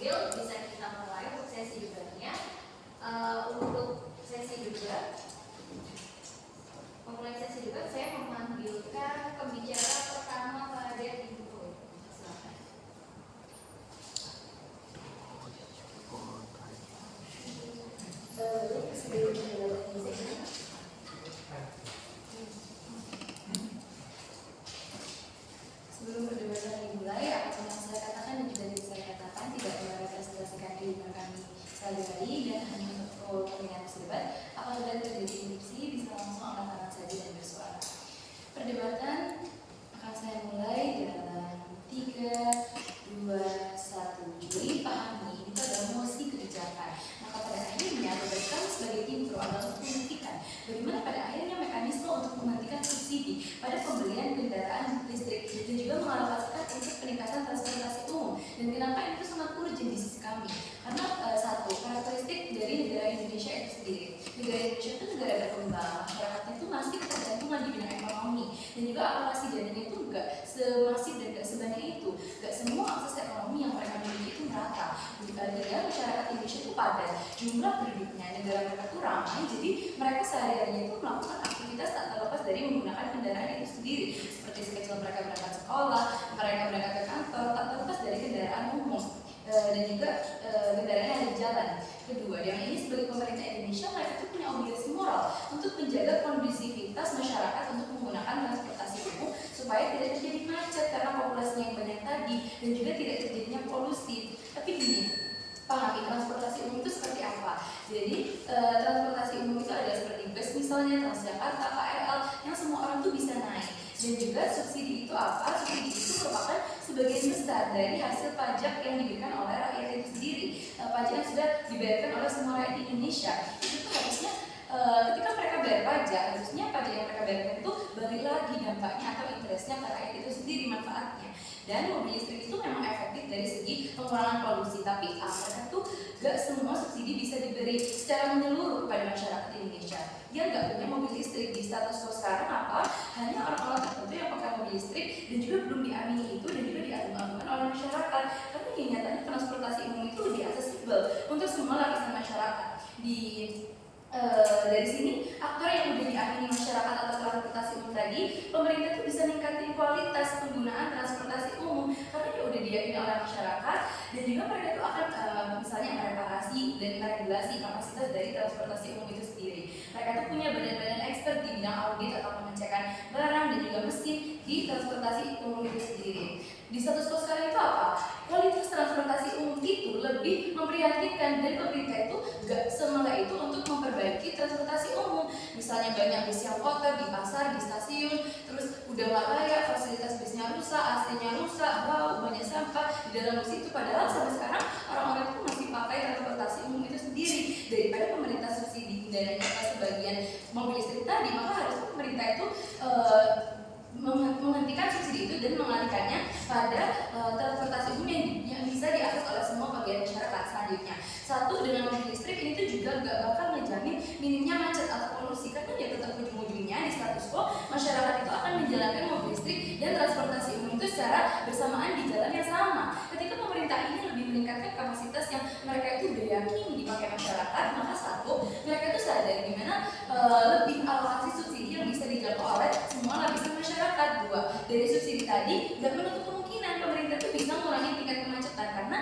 mobil, bisa kita mulai untuk sesi debatnya. Untuk sesi debat, memulai sesi debat, saya memanggilkan pembicara pertama pada Ibu. Silakan. Sebelum perdebatan dimulai, apa yang saya katakan dan juga yang saya katakan tidak merepresentasikan kehidupan kami sehari-hari dan hanya untuk kepentingan debat. Apabila terjadi interupsi, bisa langsung angkat tangan saja dan bersuara. Perdebatan akan saya mulai dalam 3, 2, 1. Jadi pahami, itu adalah mosi kebijakan. Maka pada akhirnya tugas kami sebagai tim pro adalah untuk menghentikan bagaimana pada akhirnya mekanisme untuk menghentikan subsidi pada pembelian kendaraan listrik dan juga mengalokasikan untuk peningkatan transportasi umum. Dan kenapa itu sangat urgent di sisi kami? Karena satu, karakteristik dari negara Indonesia itu sendiri. Negara Indonesia itu negara berkembang, masyarakatnya itu masih ketergantungan di bidang ekonomi dan juga alokasi dananya itu enggak semasif dan enggak sebanyak itu. Enggak semua akses ekonomi yang mereka miliki itu merata. Dengan masyarakat Indonesia itu padat, jumlah penduduknya, negara mereka itu ramai, jadi mereka sehari-harinya itu melakukan aktivitas tak terlepas dari menggunakan kendaraan itu sendiri. Seperti sekecil mereka berangkat sekolah, mereka berangkat ke kantor, tak terlepas dari kendaraan umum dan juga kendaraan yang di jalan. Kedua, yang ini sebagai pemerintah Indonesia, mereka itu punya obligasi moral untuk menjaga kondusivitas masyarakat untuk menggunakan transportasi umum supaya tidak terjadi macet karena populasinya yang banyak tadi dan juga tidak terjadinya polusi. Tapi gini, pahami transportasi umum itu seperti apa. Jadi transportasi umum itu ada seperti bus misalnya, Transjakarta, KRL, yang semua orang tuh bisa naik. Dan juga subsidi itu apa? Subsidi itu merupakan sebagian besar dari hasil pajak yang diberikan oleh rakyat itu sendiri. Pajak yang sudah dibayarkan oleh semua rakyat di Indonesia. Itu tuh harusnya ketika mereka bayar pajak, harusnya pajak yang mereka bayarkan itu balik lagi dampaknya atau interestnya ke rakyat itu sendiri, manfaatnya. Dan mobil listrik itu memang efektif dari segi pengurangan polusi, tapi mereka tuh gak semua subsidi bisa diberi secara menyeluruh kepada masyarakat Indonesia. Dia gak punya mobil listrik. Di status quo sekarang apa? Hanya orang-orang tertentu yang pakai mobil listrik dan juga belum diamini itu dan juga diagung-agungkan oleh masyarakat. Karena nyatanya transportasi umum itu lebih aksesibel untuk semua lapisan masyarakat. Dari sini aktor yang udah diamini masyarakat atau transportasi umum tadi, pemerintah itu bisa meningkatkan kualitas penggunaan transportasi umum karena dia udah diamini oleh masyarakat dan juga mereka itu akan misalnya mereparasi dan meregulasi kapasitas dari transportasi umum itu sendiri. Mereka itu punya badan-badan expert di bidang audit atau pengecekan barang dan juga mesin di transportasi umum itu sendiri. Di status quo sekarang itu apa? Kualitas transportasi umum itu lebih memprihatinkan dan pemerintah itu gak semula itu untuk memperbaiki transportasi umum. Misalnya banyak bis yang kotor di pasar, di stasiun, terus udah gak layak, fasilitas bisnya rusak, AC-nya rusak, bau, banyak sampah di dalam bus itu. Padahal sampai sekarang orang-orang itu masih pakai transportasi umum itu sendiri. Daripada pemerintah subsidi dananya ke sebagian mobil listrik tadi, maka harusnya pemerintah itu menghentikan subsidi itu dan mengalihkannya pada transportasi umum yang bisa diakses oleh semua bagian masyarakat. Selanjutnya, satu, dengan mobil listrik ini tuh juga gak bakal menjamin minimnya macet atau polusi karena ya tetap ujung-ujungnya di status quo masyarakat itu akan menjalankan mobil listrik dan transportasi umum itu secara bersamaan di jalan yang sama. Ketika pemerintah ini lebih meningkatkan kapasitas yang mereka itu udah yakini dipakai masyarakat, maka satu, mereka itu sadar gimana lebih alokasi subsidi yang bisa dijangkau oleh semua lapisan masyarakat. Dua, dari subsidi tadi nggak menutup kemungkinan pemerintah itu bisa mengurangi tingkat kemacetan karena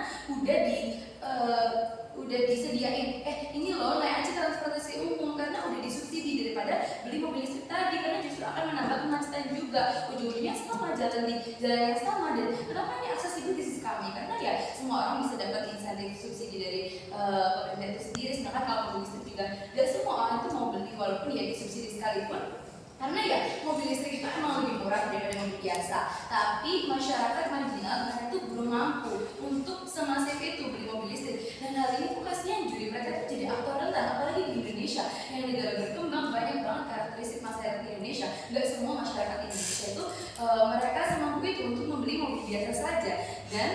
udah disediain ini loh naik aja transportasi umum karena udah disubsidi daripada beli mobil listrik tadi karena justru akan menambah kemacetan juga. Ujung-ujungnya sama, jalan yang sama. Dan kenapa ini aksesibel di sisi kami? Karena ya semua orang bisa dapat insentif subsidi dari pemerintah itu sendiri. Sedangkan kalau mobil listrik juga nggak semua orang itu mau beli walaupun ya disubsidi sekalipun. Karena ya mobil listrik itu emang lebih murah daripada mobil biasa. Tapi masyarakat marginal mereka itu belum mampu untuk semasif itu beli mobil listrik. Dan hal ini tuh kasihan juri, mereka itu jadi aktor rentan apalagi di Indonesia yang negara berkembang banyak banget karakteristik masyarakat Indonesia. Gak semua masyarakat Indonesia itu mereka semampu itu untuk membeli mobil biasa saja. Dan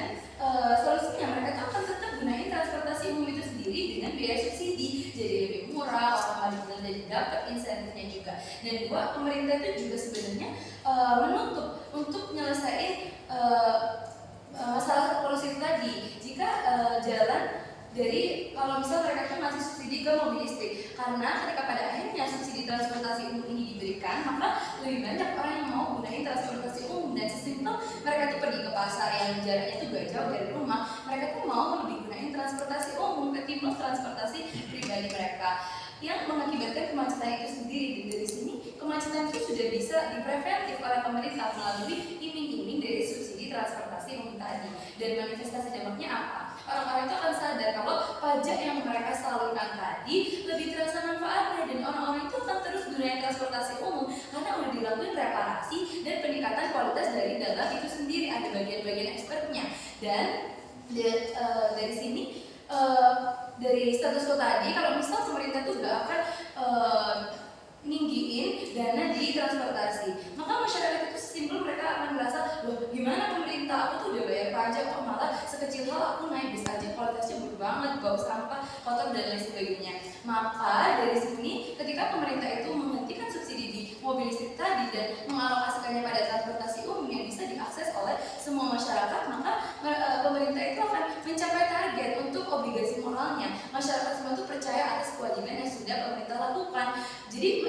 solusinya mereka tuh akan tetap gunain transportasi umum itu sendiri dengan biaya subsidi, jadi lebih murah, orang marginal dan dapat insentifnya juga. Dan dua, pemerintah itu juga sebenarnya menuntut untuk menyelesaikan masalah polusi tadi. Jika jalan dari kalau misal mereka itu ngasih subsidi ke mobil listrik, karena ketika pada akhirnya subsidi transportasi umum ini diberikan, maka lebih banyak orang yang mau gunain transportasi umum. Dan sesimpel mereka tuh pergi ke pasar yang jaraknya tuh gak jauh dari rumah, mereka tuh mau lebih gunain transportasi umum ketimbang transportasi pribadi mereka, yang mengakibatkan kemacetan itu sendiri. Dan dari sini kemacetan itu sudah bisa dipreventif oleh pemerintah melalui iming-iming dari subsidi transportasi umum tadi. Dan manifestasi dampaknya apa? Orang-orang itu akan sadar kalau pajak yang mereka salurkan tadi lebih terasa manfaatnya, dan orang-orang itu akan terus gunain transportasi umum karena udah dilakukan reparasi dan peningkatan kualitas dari data itu sendiri, ada bagian-bagian expertnya. Dan dari sini dari status quo tadi, kalau misal pemerintah tuh gak akan ninggiin dana di transportasi, maka masyarakat itu simpel mereka akan merasa, loh gimana pemerintah, aku tuh udah bayar pajak kok malah sekecil hal aku naik bis aja kualitasnya buruk banget, bau sampah, kotor dan lain sebagainya. Maka dari sini ketika pemerintah itu menghentikan subsidi di mobil listrik tadi dan mengalokasikannya pada transportasi umum yang bisa diakses oleh semua masyarakat, maka pemerintah itu akan mencapai target untuk obligasi moralnya. Masyarakat semua itu percaya atas kewajiban yang sudah pemerintah lakukan. Jadi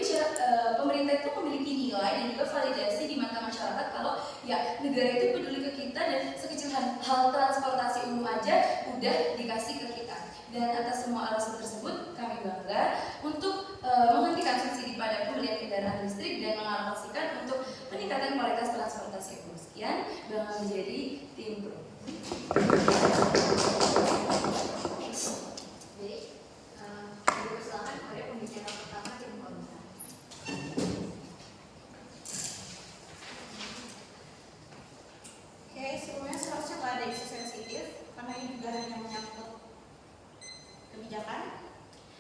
pemerintah itu memiliki nilai dan juga validasi di mata masyarakat kalau ya negara itu peduli ke kita, dan sekecil hal transportasi umum aja udah dikasih ke kita. Dan atas semua alasan tersebut kami bangga untuk menghentikan subsidi pada pembelian kendaraan listrik dan mengalokasikan untuk peningkatan kualitas transportasi umum. Sekian, bangga menjadi tim pro. Silakan oleh pembicara pertama tim kontra. Oke, sebelumnya seharusnya nggak ada isu sensitif karena ini juga hanya menyangkut kebijakan.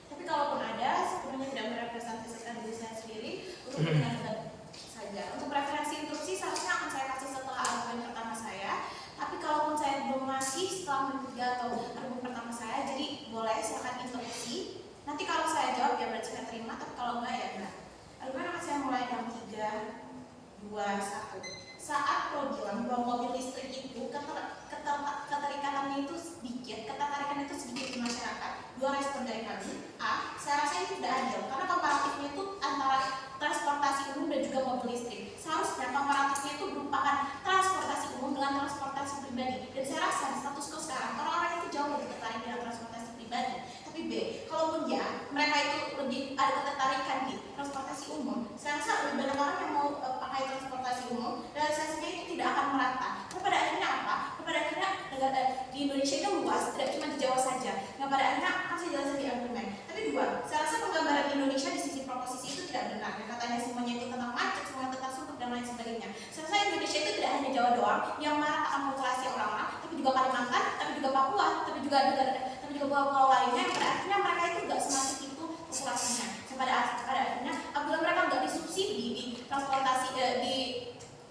Tapi kalaupun ada, sebenarnya tidak merepresentasikan diri saya sendiri untuk kepentingan saja. Untuk preferensi interupsi seharusnya akan saya kasih setelah argumen pertama saya. Tapi kalaupun saya belum ngasih setelah menit ketiga atau argumen pertama saya, jadi boleh silakan interupsi. Nanti kalau saya jawab ya berarti saya terima, tapi kalau enggak ya enggak. Argumen akan saya mulai dalam 3, 2, 1. Saat Pro bilang bahwa mobil listrik itu keterikatannya itu sedikit, ketertarikan itu sedikit di masyarakat, dua respon dari kami. A, saya rasa ini tidak adil karena komparatifnya itu antara transportasi umum dan juga mobil listrik. Seharusnya komparatifnya itu merupakan transportasi umum dengan transportasi pribadi. Dan saya rasa di status quo sekarang orang-orang itu jauh lebih tertarik dengan transportasi pribadi. Tapi B, kalaupun ya mereka itu lebih ada ketertarikan di transportasi umum, saya rasa lebih banyak orang yang mau pakai transportasi umum, realisasinya itu tidak akan merata. Tapi pada akhirnya apa? Pada akhirnya negara di Indonesia itu luas, tidak cuma di Jawa saja. Nah pada akhirnya akan saya jelaskan di argumen. Tapi dua, saya rasa penggambaran Indonesia di sisi proposisi itu tidak benar. Yang katanya semuanya itu tentang macet, semuanya tentang sumpah dan lain sebagainya. Saya rasa Indonesia itu tidak hanya Jawa doang yang marah akan populasi orang-orang, tapi juga Kalimantan, tapi juga Papua, tapi juga pulau-pulau lainnya yang pada akhirnya mereka itu tidak semasif itu populasinya. Pada akhirnya apabila mereka nggak disubsidi di transportasi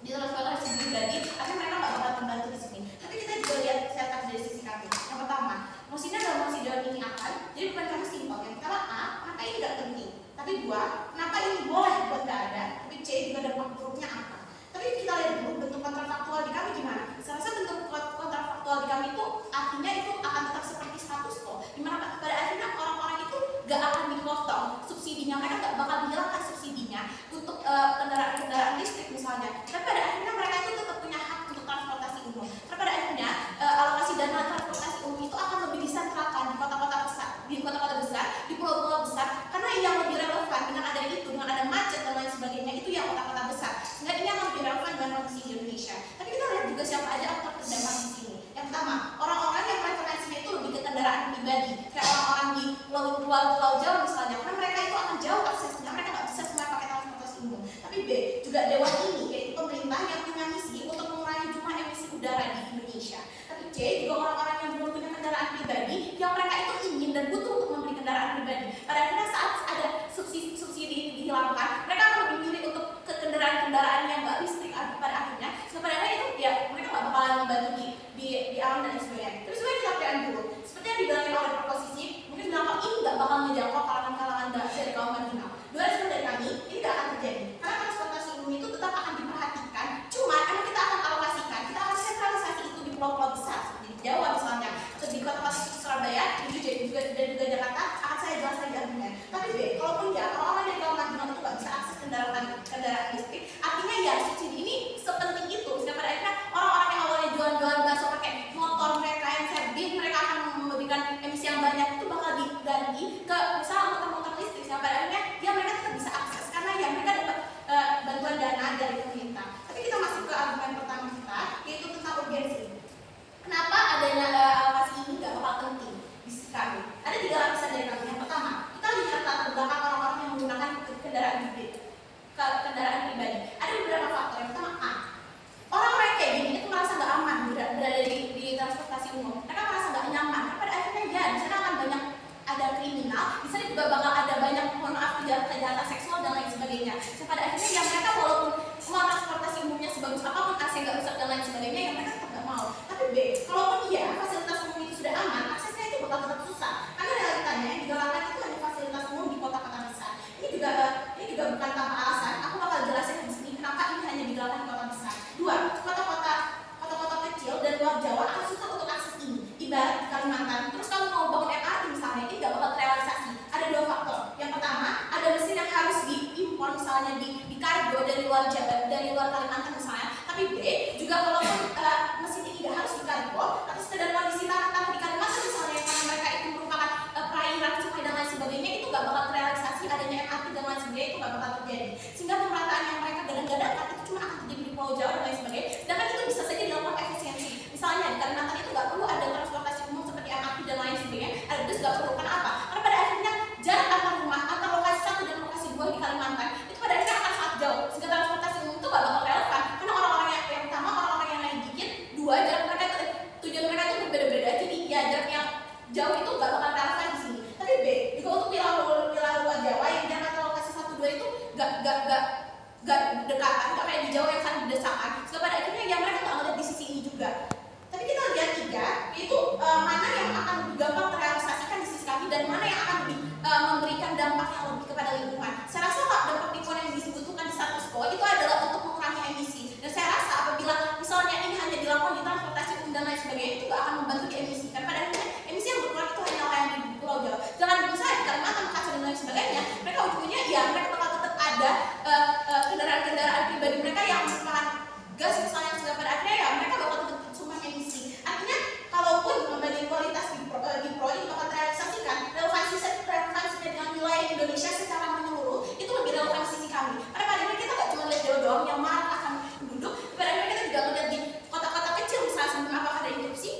di transportasi pribadi, akhirnya mereka nggak bakal membantu di sini. Tapi kita juga lihat secara dari sisi kami. Yang pertama, mosinya dalam mosi dalam ini akan, jadi bukan kami simpel. Yang pertama A, kenapa ini nggak penting? Tapi dua, kenapa ini boleh buat nggak ada? Tapi C juga dampak buruknya apa? Tapi kita lihat dulu bentuk kontrafaktual di kami gimana. Saya rasa bentuk kontrafaktual di kami itu artinya itu akan tetap seperti status quo, dimana pada akhirnya orang-orang itu gak akan dipotong subsidinya, mereka gak bakal dihilangkan subsidinya untuk kendaraan listrik misalnya. Tapi pada akhirnya mereka itu tetap punya hak untuk transportasi umum. Tapi pada akhirnya alokasi dana transportasi umum itu akan lebih disentralkan di kota-kota besar, di pulau-pulau besar, karena yang lebih relevan dengan ada itu, dengan ada macet dan lain sebagainya itu yang kota-kota besar. Sehingga ini akan lebih relevan dengan kondisi Indonesia. Tapi kita lihat juga siapa aja aktor terdampak di sini. Yang pertama, orang-orang yang preferensinya itu Surabaya dan juga Jakarta akan saya jelas lagi argumennya. Tapi B, kalaupun ya orang-orang dari kaum marginal itu nggak bisa akses kendaraan listrik, artinya ya subsidi ini sepenting itu sehingga pada akhirnya orang-orang yang awalnya jualan bakso pakai motor mereka yang servis, mereka akan memberikan emisi yang banyak itu bakal diganti ke misalnya motor-motor listrik sehingga pada akhirnya ya mereka tetap bisa akses karena ya mereka dapat bantuan dana dari pemerintah. Tapi kita masuk ke argumen pertama kita yaitu tentang urgensi. Kenapa adanya alokasi ini nggak bakal penting di sisi kami? Ada 3 lapisan dari kami. Yang pertama, kita lihat latar belakang orang-orang yang menggunakan kendaraan hibrid, kendaraan pribadi. Ada beberapa faktor. Yang pertama, orang-orang kayak gini itu merasa nggak aman berada di transportasi umum. Mereka merasa nggak nyaman. Pada akhirnya ya di sana akan banyak ada kriminal, di sana juga bakal ada banyak mohon maaf kejahatan seksual dan lain sebagainya. Pada akhirnya ya mereka walaupun semua transportasi umumnya sebagus apapun AC nggak rusak dan lain sebagainya, ya mereka tetap nggak mau. Tapi B, kalaupun iya fasilitas umum itu sudah aman, aksesnya itu bakal tetap susah. Karena realitanya yang digalakkan itu hanya fasilitas umum di kota-kota besar. Ini juga bukan tanpa alasan. Aku bakal jelasin di sini kenapa ini hanya digalakkan di kota besar. 2, kota-kota kecil dan luar Jawa akan susah untuk akses ini. Ibarat di Kalimantan, terus kamu mau bangun MRT misalnya, ini nggak bakal terrealisasi. Ada 2 faktor. Yang pertama, ada mesin yang harus diimpor misalnya di kargo dari luar Kalimantan misalnya. Tapi B, juga walaupun mesin ini tidak harus di kargo, atau sekedar kondisi tanah di Kalimantan misalnya, karena mereka itu merupakan perairan sungai dan lain sebagainya, itu nggak bakal terrealisasi. Adanya MRT dan lain sebagainya itu nggak bakal terjadi. Sehingga pemerataan yang mereka gadang-gadangkan itu cuma akan terjadi di Pulau Jawa dan lain sebagainya. Sedangkan itu bisa saja dilakukan efisiensi. Misalnya di Kalimantan itu nggak perlu ada transportasi umum seperti MRT dan lain sebagainya. Ada bus nggak perlu. Kenapa? Karena pada akhirnya jarak antar rumah, antar lokasi 1 dan lokasi 2 di Kalimantan itu pada akhirnya akan sangat jauh. Sehingga transportasi umum itu nggak bakal relevan. Karena orang-orang yang pertama orang-orang yang naik dikit, 2 jarak mereka tujuan mereka itu berbeda-beda. Jadi ya jarak yang jauh itu nggak bakal relevan di sini. Tapi B, juga untuk wilayah luar Jawa yang jarak antar lokasi 1 2 itu nggak dekatan, nggak kayak di Jawa yang sangat berdesakan. Sehingga pada akhirnya ya mereka nggak ngeliat di sisi ini juga. Tapi kita lihat 3, yaitu mana yang akan lebih gampang terrealisasikan di sisi kami dan mana yang akan lebih memberikan dampak yang lebih kepada lingkungan. Saya rasa dampak lingkungan yang dibutuhkan di status quo itu adalah untuk mengurangi emisi. Dan saya rasa apabila misalnya ini hanya dilakukan di transportasi umum dan lain sebagainya, itu nggak akan membantu di emisi. Karena pada akhirnya emisi yang berkurang itu hanya yang di Pulau Jawa. Jangan misalnya di Kalimantan, Makassar dan lain sebagainya, mereka ujungnya ya mereka bakal tetap ada kendaraan pribadi mereka yang merupakan gas misalnya, sehingga pada akhirnya ya mereka bakal tetap sumbang emisi. Artinya kalaupun pembanding kualitas di pro ini bakal terrealisasikan, relevansinya dengan wilayah Indonesia secara menyeluruh itu lebih relevan di sisi kami. Karena pada akhirnya kita nggak cuma lihat Jawa doang yang marak akan penduduk, pada akhirnya kita juga melihat di kota-kota kecil misalnya sebelum apakah ada interupsi.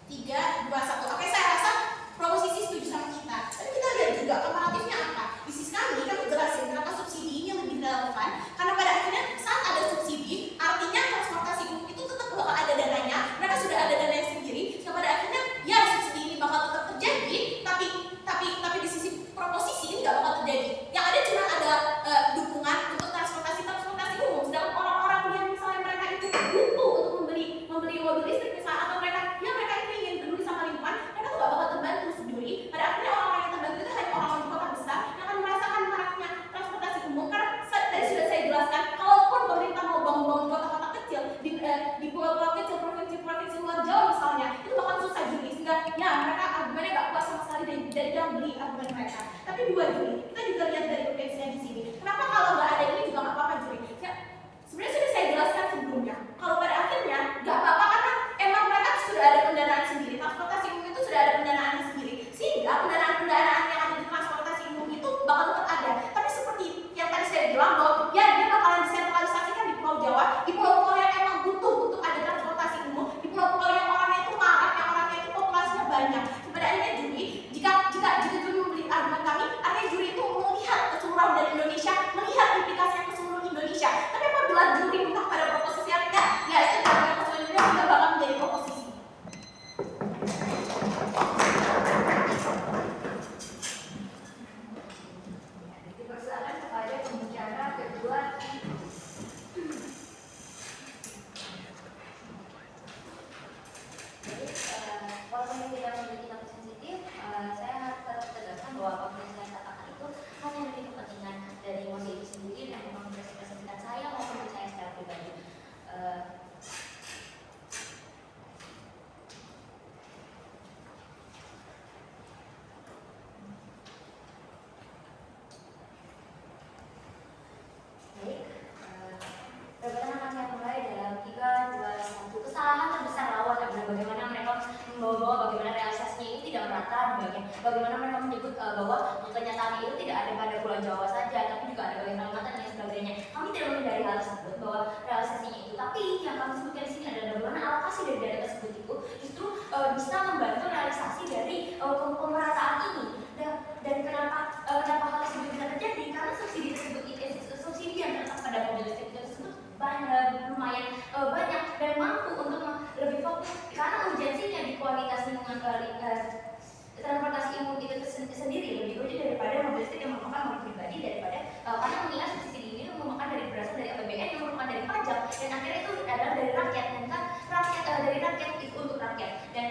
3, 2, 1. Oke, saya rasa proposisi setuju sama kita. Tapi kita lihat juga komparatifnya apa. Di sisi kami jelasin kenapa subsidi ini yang lebih relevan. Karena pada akhirnya saat ada subsidi, artinya transportasi umum itu tetap bakal ada dananya. Mereka sudah ada dananya sendiri. Sehingga pada akhirnya ya subsidi ini bakal tetap terjadi. Tapi di sisi proposisi ini nggak bakal terjadi. Yang ada cuma ada dukungan untuk transportasi umum. Sedangkan orang-orang yang misalnya mereka itu butuh untuk membeli mobil listrik misalnya, atau mereka itu ingin peduli sama lingkungan, mereka tuh nggak bakal terbantu peduli. Pada akhirnya orang-orang yang terbantu itu hanya orang-orang di kota besar yang akan merasakan maraknya transportasi umum. Karena tadi sudah saya jelaskan, kalaupun pemerintah mau bangun kota-kota kecil di pulau-pulau kecil, provinsi luar Jawa misalnya, itu bakal susah Juli. Sehingga ya mereka argumennya nggak kuat sama sekali dari dalam beli argumen mereka. Tapi 2 Juli, kita juga lihat dari potensinya di sini. Kenapa kalau nggak ada ini juga nggak apa-apa Juli? Ya, sebenarnya sudah saya jelaskan sebelumnya. Kalau pada akhirnya nggak apa-apa karena emang mereka sudah ada pendanaan sendiri. Transportasi umum itu sudah ada pendanaannya sendiri. Sehingga pendanaan yang ada di transportasi umum itu bakal tetap ada. Tapi seperti yang tadi saya bilang bahwa ya dia bakalan disentralisasikan di Pulau Jawa, di pulau-pulau yang emang butuh untuk ada transportasi umum, di pulau-pulau yang orangnya itu marak, yang orangnya itu populasinya banyak. Pada akhirnya Juli, jika Juli membeli argumen kami, merata di bagian bagaimana mereka menyebut bahwa kenyataannya itu tidak ada pada Pulau Jawa saja, tapi juga ada bagian Kalimantan dan sebagainya. Kami tidak menghindari hal tersebut bahwa realisasinya itu, tapi yang kami sebutkan di sini adalah bagaimana alokasi dari dana tersebut itu justru bisa membantu realisasi dari pemerataan ini. Dan kenapa hal tersebut bisa terjadi? Karena subsidi tersebut subsidi yang terletak pada mobil listrik tersebut lumayan banyak dan mampu untuk lebih fokus karena urgensinya di kualitas lingkungan transportasi umum itu sendiri lebih urgent daripada mobil listrik yang merupakan mobil pribadi daripada karena mengingat subsidi ini merupakan berasal dari APBN yang merupakan dari pajak dan akhirnya itu adalah dari rakyat dan kan dari rakyat itu untuk rakyat dan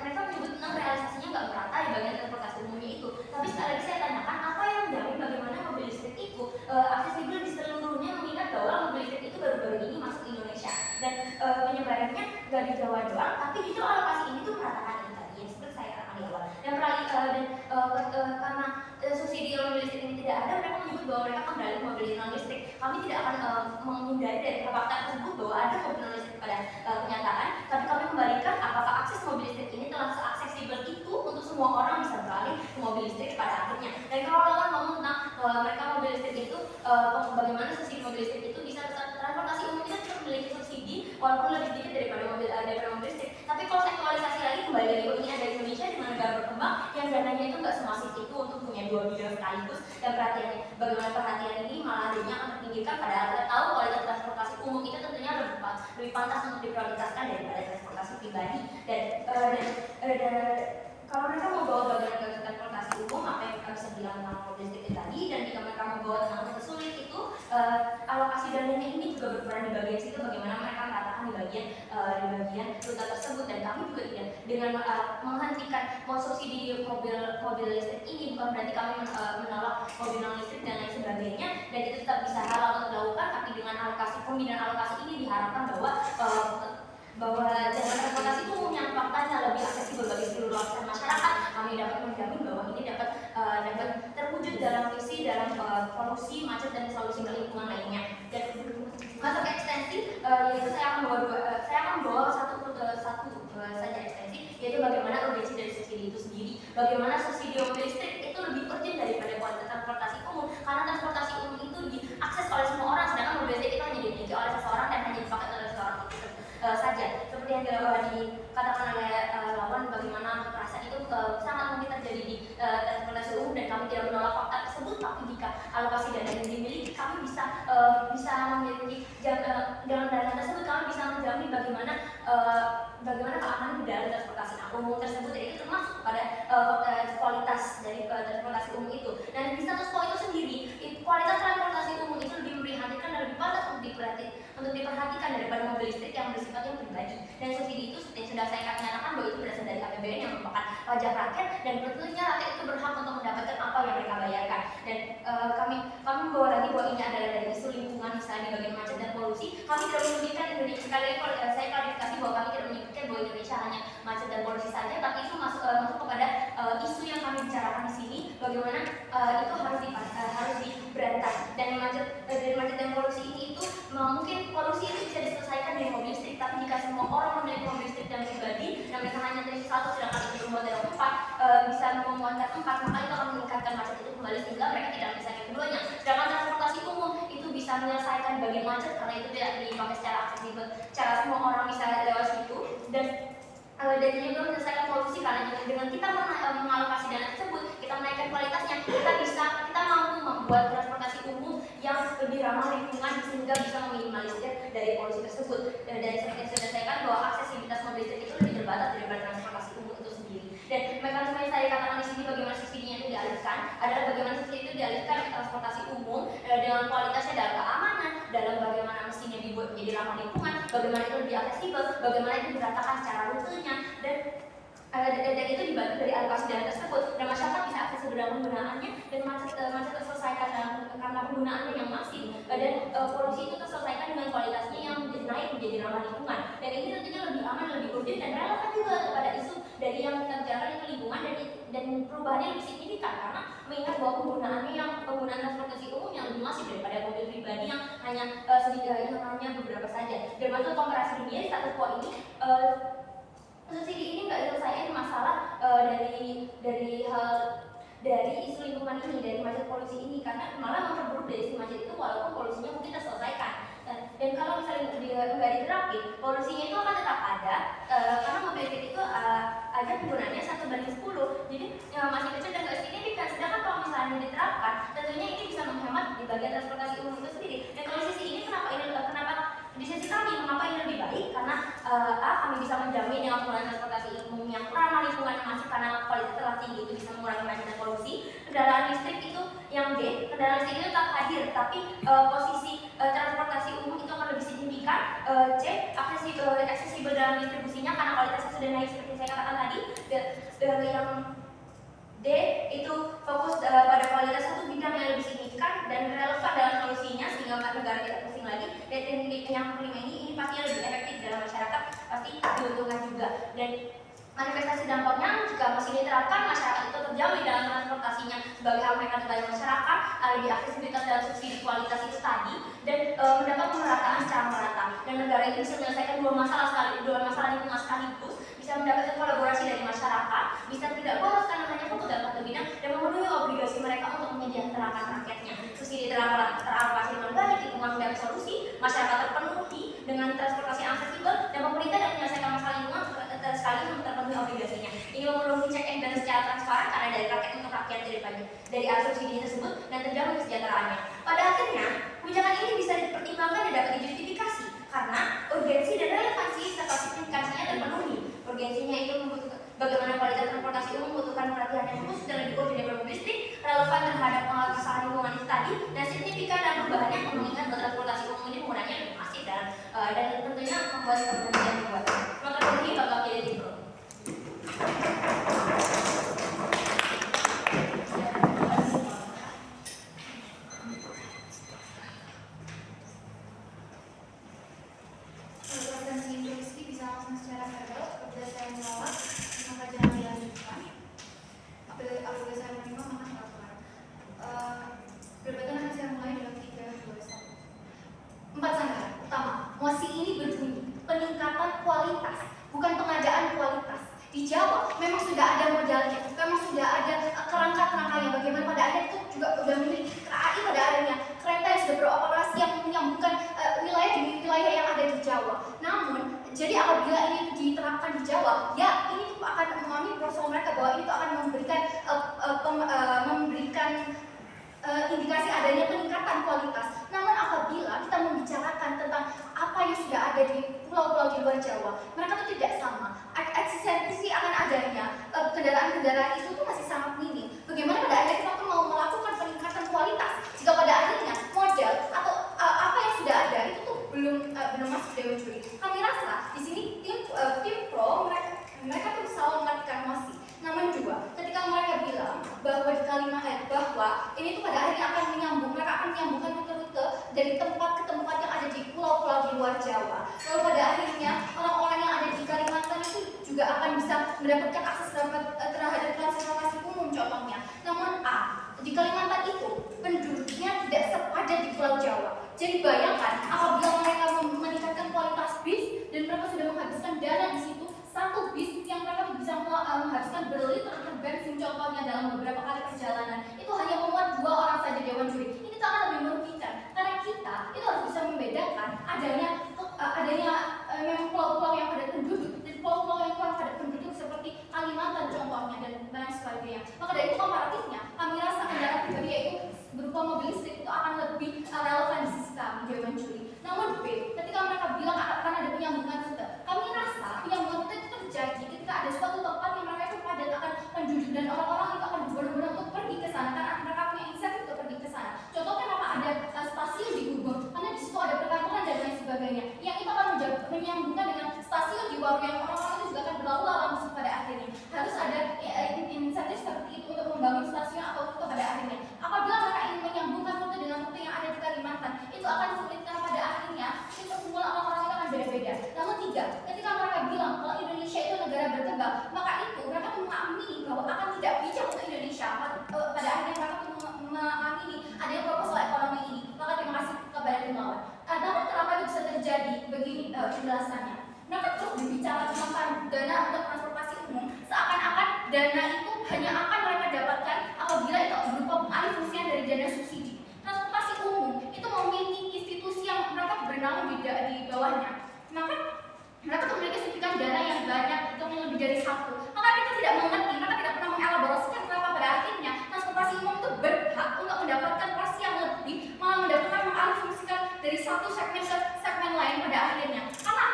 mereka menyebut tentang realisasinya nggak merata di bagian transportasi umumnya itu. Tapi sekali lagi saya tanyakan apa yang menjamin bagaimana mobil listrik itu aksesibel di seluruhnya mengingat bahwa mobil listrik itu baru-baru ini masuk ke Indonesia dan penyebarannya nggak di Jawa doang, tapi justru alokasi ini tuh meratakan ini tadi yang seperti saya katakan di awal. Dan karena subsidi mobil listrik ini tidak ada, mereka menyebut bahwa mereka akan beralih ke mobil non listrik. Kami tidak akan menghindari dari fakta tersebut bahwa ada mobil non listrik pada kenyataan, tapi kami kembalikan apakah akses mobil listrik ini telah seaksesibel itu untuk semua orang bisa beralih ke mobil listrik pada akhirnya. Dan kalau lawan ngomong tentang mereka mobil listrik itu bagaimana subsidi mobil listrik itu bisa transportasi umum kita tetap memiliki subsidi walaupun lebih sedikit daripada mobil listrik. Tapi kalau saya aktualisasi lagi kembali lagi ini ada Indonesia di mana negara berkembang yang dananya itu nggak semasif itu untuk punya 2 bidang sekaligus dan perhatiannya bagaimana perhatian ini malah adanya akan terpinggirkan padahal kita tahu kualitas transportasi umum itu tentunya lebih pantas untuk diprioritaskan daripada transportasi pribadi dan kalau mereka mau bawa bagian transportasi umum apa yang kita bisa bilang tentang mobil listrik tadi dan jika mereka mau bawa tentang tersulit itu alokasi dananya ini juga berperan di bagian situ bagaimana mereka meratakan di bagian rute tersebut dan kami juga tidak dengan menghentikan subsidi di mobil listrik ini bukan berarti kami menolak mobil non listrik dan lain sebagainya dan itu tetap bisa halal untuk dilakukan tapi dengan pembinaan alokasi ini diharapkan bahwa jalan transportasi umum yang faktanya lebih aksesibel bagi seluruh lapisan masyarakat, kami dapat menjamin bahwa ini dapat terwujud dalam visi dalam polusi, macet dan solusi lingkungan lainnya. Dan masuk ekstensi, yaitu saya akan bawa satu saja ekstensi, yaitu bagaimana urgensi dari subsidi itu sendiri. Bagaimana subsidi mobil listrik itu lebih urgent daripada kualitas transportasi umum, karena transportasi umum itu diakses oleh semua orang, sedangkan mobil listrik itu hanya dimiliki oleh seseorang dan hanya dipakai oleh seseorang itu saja. Seperti yang dikatakan oleh lawan, bagaimana kekerasan itu sangat mungkin terjadi di transportasi umum dan kami tidak menolak fakta tersebut. Tapi jika alokasi dana yang dimiliki, kami bisa memiliki dengan dana tersebut kami bisa menjamin bagaimana keamanan di dalam transportasi umum tersebut dan itu termasuk pada kualitas dari transportasi umum itu. Dan di status quo itu sendiri, kualitas transportasi umum itu lebih memprihatinkan dan lebih pantas untuk diperhatikan daripada mobil listrik yang bersifatnya pribadi. Dan subsidi itu seperti yang sudah saya katakan bahwa itu berasal dari APBN yang merupakan pajak rakyat dan tentunya rakyat itu berhak untuk mendapatkan apa yang mereka bayarkan. Dan kami membawa lagi bahwa ini adalah dari isu lingkungan misalnya di bagian macet dan polusi. Kami tidak menyebutkan Indonesia saya klarifikasi bahwa kami tidak menyebutkan bahwa Indonesia hanya macet dan polusi saja, tapi itu masuk kepada isu yang kami bicarakan di sini bagaimana itu harus diberantas. Dan dari macet dan polusi ini itu mungkin polusi itu bisa diselesaikan dari mobil listrik, tapi jika semua orang memiliki mobil listrik dan pribadi dan mereka hanya dari satu sedangkan itu bermuat dari 4 bisa memuatkan 4, maka itu akan meningkatkan macet itu kembali sehingga mereka tidak menyelesaikan keduanya. Sedangkan transportasi umum itu bisa menyelesaikan bagian macet karena itu tidak dipakai secara aksesibel, cara semua orang bisa lewat situ dan juga menyelesaikan polusi karena dengan kita mengalokasi dana tersebut, kita menaikkan kualitasnya, kita mampu membuat transportasi umum yang lebih ramah lingkungan sehingga bisa meminimalisir dari polusi tersebut. Dan seperti yang sudah saya katakan bahwa aksesibilitas mobil listrik itu lebih terbatas daripada transportasi umum itu sendiri. Dan mekanisme yang saya katakan di sini bagaimana subsidinya itu dialihkan adalah bagaimana subsidi itu dialihkan ke transportasi umum dengan kualitasnya dalam keamanan, dalam bagaimana mesinnya dibuat menjadi ramah lingkungan, bagaimana itu lebih aksesibel, bagaimana itu berantakan secara rutenya dan itu dibantu dari alokasi dana tersebut dan masyarakat bisa akses segera penggunaannya dan macet terselesaikan karena penggunaannya yang masif dan polusi itu terselesaikan dengan kualitasnya yang naik menjadi ramah lingkungan dan ini tentunya lebih aman, lebih urgent dan relevan juga kepada isu dari yang kita bicarakan itu lingkungan dan perubahannya lebih signifikan karena mengingat bahwa penggunaan transportasi umum yang lebih masif daripada mobil pribadi yang hanya beberapa saja. Dan masuk komparasi dunia di status quo ini subsidi ini nggak ngeliatin masalah dari isu lingkungan ini, dari macet polusi ini, karena malah memperburuk dari isu macet itu walaupun polusinya mungkin terselesaikan. Dan kalau misalnya nggak diterapin, polusinya itu akan tetap ada, karena mobil listrik itu ada penggunaannya 1/10, jadi masih kecil dan nggak signifikan. Sedangkan kalau misalnya diterapkan, tentunya ini bisa menghemat di bagian transportasi umum itu sendiri. Dan kalau di sisi ini kenapa di sisi kami mengapa ini lebih baik? Karena kami bisa menjamin dengan penggunaan transportasi umum yang ramah lingkungan masih karena kualitas tinggi itu bisa mengurangi macet dan polusi. Kendaraan listrik itu yang D, kendaraan listrik itu tetap hadir, tapi posisi transportasi umum itu akan lebih signifikan. C, aksesibel dalam distribusinya karena kualitasnya sudah naik seperti saya katakan tadi. Yang D itu fokus pada kualitas satu bidang yang lebih signifikan dan relevan dalam solusinya sehingga negara tidak pusing lagi. Dan yang kelima ini pastinya lebih efektif dalam masyarakat, pasti diuntungkan juga. Dan manifestasi dampaknya jika masih diterapkan, masyarakat itu terjamin dalam transportasinya sebagai hal mereka kepada masyarakat, lebih aksesibilitas dalam subsidi kualitas itu tadi, dan mendapat pemerataan secara merata. Dan negara itu bisa menyelesaikan dua masalah lingkungan sekaligus, bisa mendapatkan kolaborasi dari masyarakat, bisa tidak boros karena hanya fokus dalam satu bidang, dan memenuhi obligasi mereka untuk menyejahterakan rakyatnya. Subsidi teralokasi dengan baik, lingkungan mendapat solusi, masyarakat terpenuhi dengan transportasi aksesibel, dan pemerintah dapat menyelesaikan masalah lingkungan sekaligus untuk terpenuhi obligasinya. Ini memenuhi check and balance secara transparan karena dari rakyat untuk rakyat dari subsidi tersebut dan terjamin kesejahteraannya. Pada akhirnya, kebijakan ini bisa dipertimbangkan dan dapat dijustifikasi karena urgensi dan relevansi serta signifikansinya terpenuhi. Urgensinya itu membutuhkan bagaimana kualitas transportasi umum membutuhkan perhatian yang khusus dan lebih urgent daripada mobil listrik, relevan terhadap masalah lingkungan itu tadi, dan signifikan dan perubahannya mengingat bahwa transportasi umum ini penggunanya lebih masif dan tentunya membuat perjanjian juga. Maka ini bakal jadi tipe. Mosi ini berbunyi peningkatan kualitas, bukan pengadaan kualitas. Di Jawa memang sudah ada modalnya, memang sudah ada kerangka-kerangkanya. Bagaimana pada akhirnya itu juga sudah memiliki KAI pada akhirnya kereta yang sudah beroperasi yang menyambungkan wilayah demi wilayah yang ada di Jawa. Namun, jadi apabila ini diterapkan di Jawa, ya ini tuh akan memahami proses mereka bahwa ini tuh akan memberikan indikasi adanya peningkatan kualitas. Namun apabila kita membicarakan tentang apa yang sudah ada di pulau-pulau di luar Jawa, mereka tuh tidak sama. Eksistensi akan adanya kendaraan-kendaraan itu tuh masih sangat minim. Bagaimana pada akhirnya kita tuh mau melakukan peningkatan kualitas jika pada akhirnya model atau apa yang sudah ada itu tuh belum masuk Dewan Juri. Kami rasa di sini tim pro mereka tuh selalu mengartikan mosi. Namun juga ketika mereka bilang bahwa di Kalimantan bahwa ini tuh pada akhirnya akan mereka akan menyambungkan rute-rute dari tempat ke tempat yang ada di pulau-pulau di luar Jawa. Lalu pada akhirnya orang-orang yang ada di Kalimantan itu juga akan bisa mendapatkan akses terhadap transportasi umum contohnya. Namun di Kalimantan itu penduduknya tidak sepadat di Pulau Jawa. Jadi bayangkan apabila mereka meningkatkan kualitas bis dan mereka sudah menghabiskan dana di situ, satu bis yang mereka bisa menghabiskan berliter bensin contohnya dalam beberapa kali perjalanan itu hanya memuat 2 orang saja Dewan Juri. Ini akan lebih merugikan karena kita itu harus bisa membedakan adanya memang pulau-pulau yang padat penduduk dan pulau-pulau yang kurang padat penduduk seperti Kalimantan contohnya dan lain sebagainya. Maka dari itu komparatifnya kami rasa kendaraan pribadi yaitu berupa mobil listrik itu akan lebih relevan di sisi kami Dewan Juri. Namun B, ketika mereka bilang akan ada penyambungan rute, kami rasa penyambungan rute itu terjadi ketika ada suatu tempat yang mereka itu padat akan penduduk dan orang-orang itu akan benar-benar untuk pergi ke sana karena mereka punya inisiatif untuk pergi ke sana. Contohnya kenapa ada stasiun di Gubeng, karena di situ ada perkantoran dan lain sebagainya. Yang itu akan menyambungkan dengan stasiun di Waru yang orang-orang itu juga akan berlalu lalang pada akhirnya. Harus ada inisiatif seperti itu untuk membangun stasiun atau rute pada akhirnya. Apabila mereka ingin menyambungkan rute dengan rute yang ada di Kalimantan, itu akan sulit karena pada akhirnya itu semua orang-orang itu akan beda-beda. Namun 3, ketika mereka bilang kalau Indonesia itu negara berkembang, maka itu mereka mengamini bahwa akan tidak bijak untuk Indonesia. Pada akhirnya mereka mengamini adanya proposal ekonomi ini. Maka terima kasih kepada Timawan. Namun kenapa itu bisa terjadi? Begini penjelasannya. Mereka terus berbicara tentang dana untuk transportasi umum. dana itu hanya akan mereka dapatkan apabila itu berupa pengalih fungsian dari dana subsidi. Transportasi umum itu memiliki institusi yang mereka bernaung di bawahnya, maka mereka tuh memiliki suntikan dana yang banyak, itu lebih dari satu. Maka kita tidak mengerti, mereka tidak pernah mengelaborasikan kenapa pada akhirnya transportasi umum itu berhak untuk mendapatkan porsi yang lebih, malah mendapatkan mengalih fungsikan dari satu segmen ke segmen lain pada akhirnya. Karena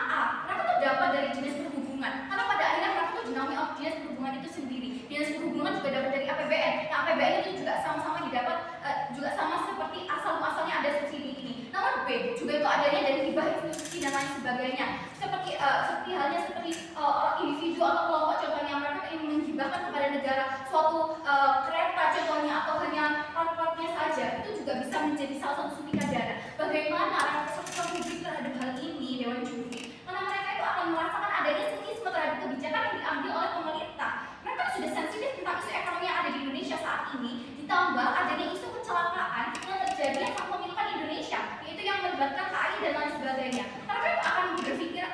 mereka tuh dapat dari dinas perhubungan, karena pada akhirnya mereka tuh dinaungi oleh dinas perhubungan itu sendiri. Dinas perhubungan juga dapat dari APBN. Nah, APBN itu juga sama-sama didapat, juga sama seperti asal-muasalnya ada subsidi ini. Namun B juga itu adanya dari hibah institusi dan lain sebagainya. Seperti halnya seperti individu atau kelompok contohnya mereka ingin menghibahkan kepada negara suatu kereta contohnya atau hanya part-partnya saja, itu juga bisa menjadi salah satu suntikan dana. Bagaimana respon publik terhadap hal ini, Dewan Juri? Karena mereka itu akan merasakan adanya sinisme terhadap kebijakan yang diambil oleh pemerintah. Mereka sudah sensitif tentang isu ekonomi yang ada di Indonesia saat ini, ditambah adanya isu kecelakaan yang terjadi yang sangat memilukan di Indonesia, yaitu yang melibatkan KAI dan lain sebagainya. Karena mereka akan berpikir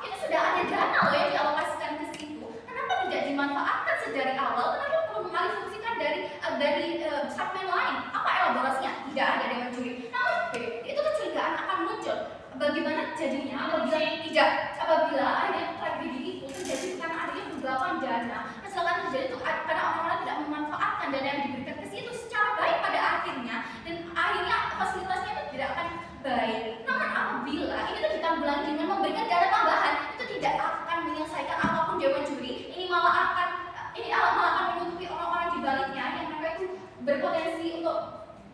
itu sudah ada dana loh yang dialokasikan ke situ. Kenapa tidak dimanfaatkan sedari awal? Kenapa perlu mengalih fungsikan dari segmen lain? Apa elaborasinya? Tidak ada, Dewan Juri. Namun B, itu kecurigaan akan muncul. Bagaimana jadinya apabila akhirnya tragedi itu terjadi karena adanya beberapa dana kecelakaan terjadi itu karena orang-orang tidak memanfaatkan dana yang diberikan ke situ secara baik pada akhirnya, dan akhirnya fasilitasnya itu tidak akan baik. Namun apabila ini tuh ditanggulangi dengan memberikan dana tambahan, itu tidak akan menyelesaikan apapun, Dewan Juri. Ini malah akan menutupi orang-orang di baliknya yang mereka itu berpotensi untuk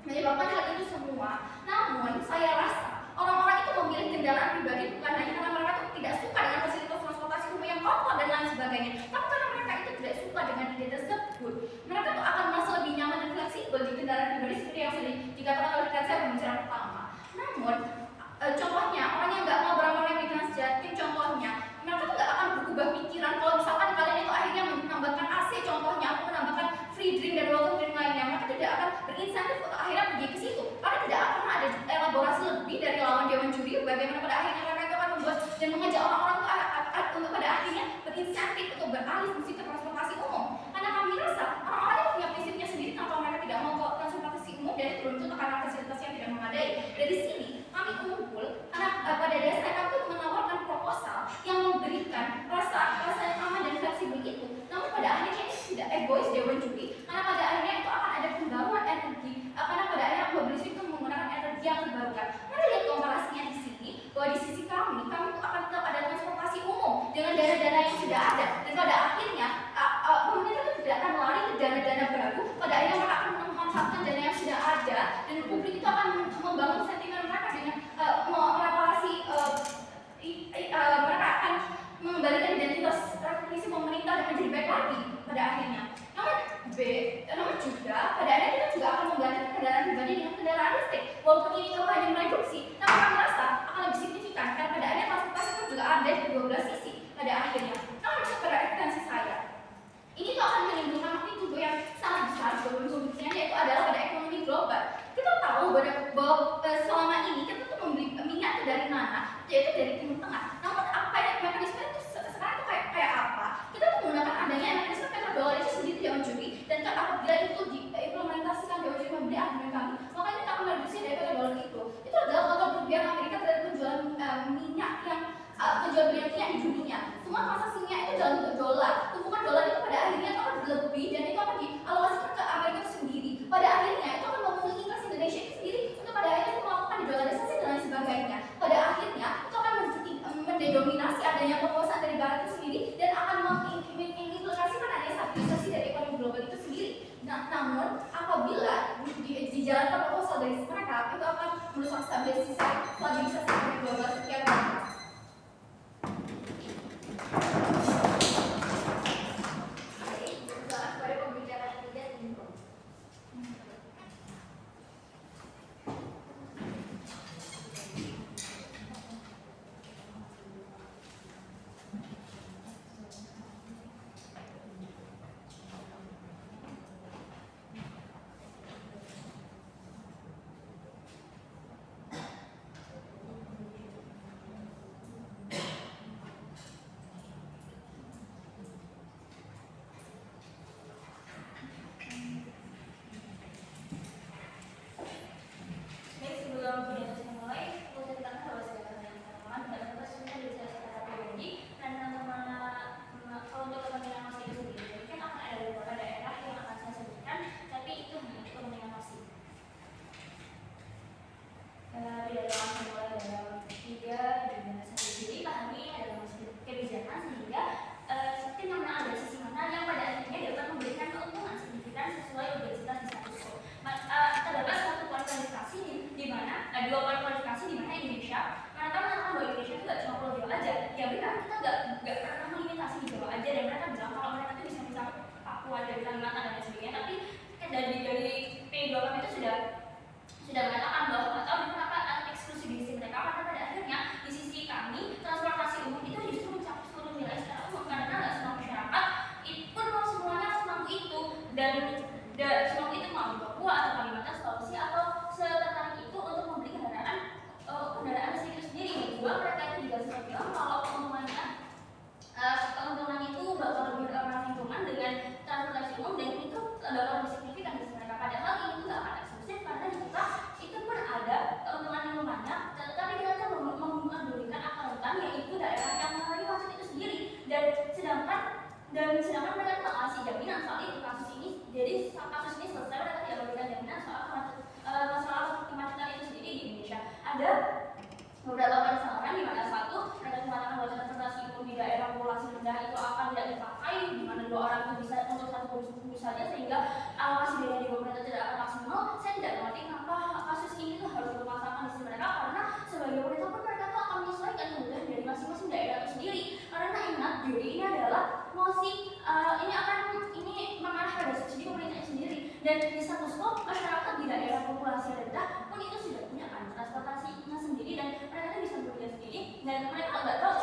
menyebabkan hal itu semua. Namun saya rasa orang-orang itu memilih kendaraan pribadi bukan hanya karena mereka tuh tidak suka dengan fasilitas transportasi umum yang kotor dan lain sebagainya, tapi karena mereka itu tidak suka dengan ide tersebut. Mereka tuh akan merasa lebih nyaman dan fleksibel di kendaraan pribadi seperti yang sudah dikatakan oleh rekan saya pembicara pertama. Namun contohnya orang yang nggak mau beramai di Transjatim contohnya, mereka tuh nggak akan berubah pikiran kalau misalkan kalian itu akhirnya menambahkan AC contohnya atau menambahkan free drink dan welcome drink lainnya. Mereka tidak akan berinsentif untuk akhirnya pergi ke situ karena tidak akan ada elaborasi lebih dari lawan Dewan Juri bagaimana pada akhirnya mereka itu akan membuat dan mengajak orang-orang untuk pada akhirnya berinsentif untuk beralih fungsi ke transportasi umum. Karena kami rasa orang-orang itu punya prinsipnya sendiri kenapa mereka tidak mau ke transportasi umum, dan itu belum tentu karena fasilitas yang tidak memadai. Dari sini kami kumpul karena pada dasarnya kami itu menawarkan proposal yang memberikan rasa yang aman dan fleksibel itu. Namun pada akhirnya itu tidak egois, Dewan Juri, karena pada akhirnya itu akan ada pembaruan energi, karena pada akhirnya mobil listrik itu menggunakan energi yang terbarukan. Mari lihat komparasinya di sini, bahwa di sisi kami itu akan tetap ada transportasi umum dengan dana-dana yang sudah ada, dan pada akhirnya pemerintah itu tidak akan lari ke dana-dana baru. Pada akhirnya mereka akan memanfaatkan dana yang sudah ada, dan publik itu akan membangun sentimen mereka dengan mereparasi, mereka akan mengembalikan identitas rekognisi pemerintah dan menjadi baik lagi pada akhirnya. Namun juga pada akhirnya kita juga akan menggantikan kendaraan pribadi dengan kendaraan listrik. Walaupun ini kalau hanya mereduksi, namun kami rasa akan lebih signifikan karena pada akhirnya transportasi itu juga ada di kedua belah sisi pada akhirnya. Namun pada ekstensi saya, ini tuh akan menimbulkan magnitudo yang sangat besar sebelum-sebelumnya, yaitu adalah pada ekonomi global. Kita tahu bahwa selama ini kita tuh membeli minyak itu dari mana? Yaitu dari Timur Tengah. Namun apa yang mekanisme itu sekarang itu kayak apa? Kita tuh menggunakan adanya mekanisme petrodollar itu sendiri, Dewan Juri, dan apabila itu diimplementasikan, Dewan Juri membeli argumen kami, maka ini akan mereduksi dari petrodollar itu. Itu adalah total kerugian Amerika terhadap penjualan minyak yang penjualan minyak di dunia. Semua transaksi minyak itu dalam bentuk dolar. Tumpukan dolar itu pada akhirnya itu akan berlebih dan itu akan dialokasikan ke Amerika itu sendiri. Pada akhirnya itu akan memenuhi interest Indonesia itu sendiri untuk pada akhirnya itu melakukan digitalisasi dan lain sebagainya. Pada akhirnya itu akan mendominasi adanya penguasaan dari barat itu sendiri dan akan mengimplikasikan adanya stabilisasi dari ekonomi global itu sendiri. Namun apabila dijalankan proposal dari mereka, itu akan merusak stabilisasi ekonomi global. Sekian terima kasih. sedangkan mereka tidak ngasih jaminan soal itu kasus ini. Jadi saat kasus ini selesai mereka tidak memberikan jaminan soal masalah kemacetan itu sendiri di Indonesia. Ada beberapa permasalahan di mana satu mereka mengatakan bahwa transportasi umum di daerah populasi rendah itu akan tidak dipakai, di mana 2 orang itu bisa untuk satu bus saja sehingga alokasi dana di pemerintah tidak akan maksimal. Saya tidak mengerti kenapa kasus ini tuh harus dipermasalahkan di sisi mereka, karena sebagai pemerintah pun mereka tuh akan menyesuaikan kebutuhan dari masing-masing daerah itu sendiri. Karena ingat juri ini adalah mosi ini mengarah pada subsidi pemerintah sendiri, dan di status quo masyarakat di daerah populasi rendah pun itu sudah punya kan transportasinya sendiri dan mereka bisa bekerja sendiri dan mereka nggak tahu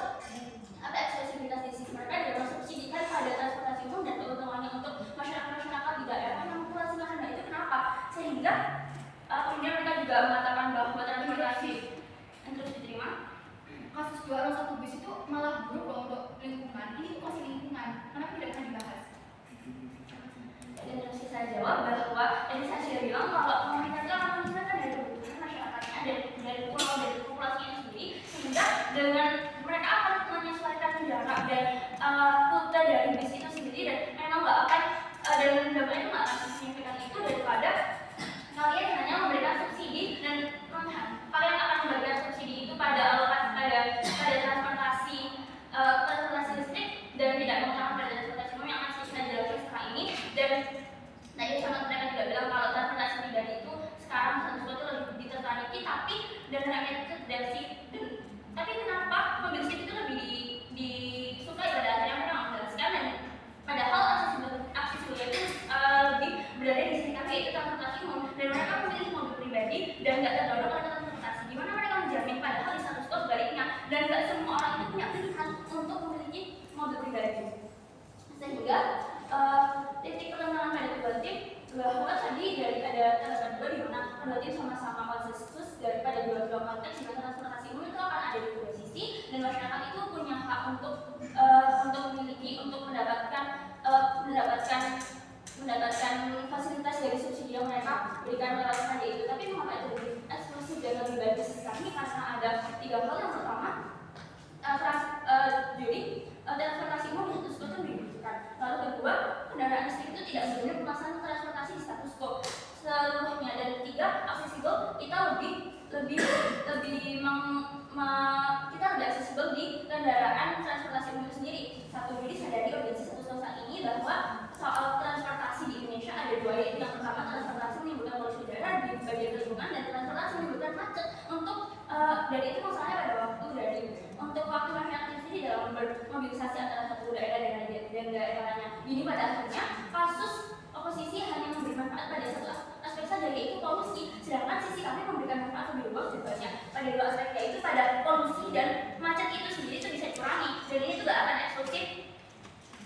apa aksesibilitas di sisi mereka dengan mensubsidikan pada transportasi umum dan keuntungannya untuk masyarakat di daerah yang populasinya rendah itu kenapa? Sehingga kemudian mereka juga mengatakan bahwa transportasi terus diterima. Kasus 2 orang 1 bis itu malah buruk loh untuk lingkungan. Ini tuh masih lingkungan, kenapa tidak pernah dibahas? Dan terus saya jawab bahwa tadi saya sudah bilang kalau pemerintah itu akan menyesuaikan dari kebutuhan masyarakatnya dan dari populasinya sendiri, sehingga dengan mereka akan menyesuaikan jarak dan rute dari bis itu sendiri, dan memang nggak akan dan dampaknya itu nggak akan signifikan itu daripada kalian hanya memberikan subsidi dan kalian akan memberikan subsidi itu pada alokasi pada transportasi listrik dan tidak menggunakan pada transportasi umum yang akan kita jelaskan sekarang ini. Dan tadi sama mereka juga bilang kalau transportasi pribadi itu sekarang sesuatu lebih ditertaniki tapi dan rakyat itu tidak sih. Tapi kenapa mobil listrik itu lebih disukai pada akhirnya mereka menjelaskan, dan padahal aksesibilitas itu lebih berada di sini kami yaitu transportasi umum, dan mereka memilih mobil pribadi dan tidak terdorong oleh transportasi. Gimana mereka menjamin padahal di status quo sebaliknya, dan tidak semua orang itu punya pilihan untuk memiliki mobil pribadi. Sehingga titik pertengahan pada kedua tim bahwa tadi dari ada catatan 2 di mana kedua tim sama-sama konsensus daripada dua konteks di mana transportasi umum itu akan ada di 2 sisi dan masyarakat itu punya hak untuk memiliki untuk mendapatkan fasilitas dari subsidi yang mereka berikan lewat tadi itu. Tapi mengapa itu lebih eksklusif dan lebih baik di sisi kami? Karena ada 3 hal. Yang pertama, transportasi umum di status quo itu dibutuhkan. Lalu kedua, kendaraan listrik itu tidak benar permasalahan transportasi di status quo seluruhnya. Dan ketiga, aksesibel kita lebih aksesibel di kendaraan transportasi umum itu sendiri. Satu jadi sadari urgensi satu saat ini bahwa soal transportasi di Indonesia ada 2, yaitu yang pertama transportasi menimbulkan polusi udara di bagian lingkungan dan transportasi menimbulkan macet dan itu masalahnya pada waktu dari untuk waktu masyarakat sendiri dalam bermobilisasi antara satu daerah dan daerahnya. Ini pada akhirnya kasus oposisi hanya memberi manfaat pada satu aspek saja, yaitu polusi, sedangkan sisi kami memberikan manfaat lebih luas dan banyak pada 2 aspek, yaitu pada polusi dan macet itu sendiri itu bisa dikurangi, dan ini juga akan eksklusif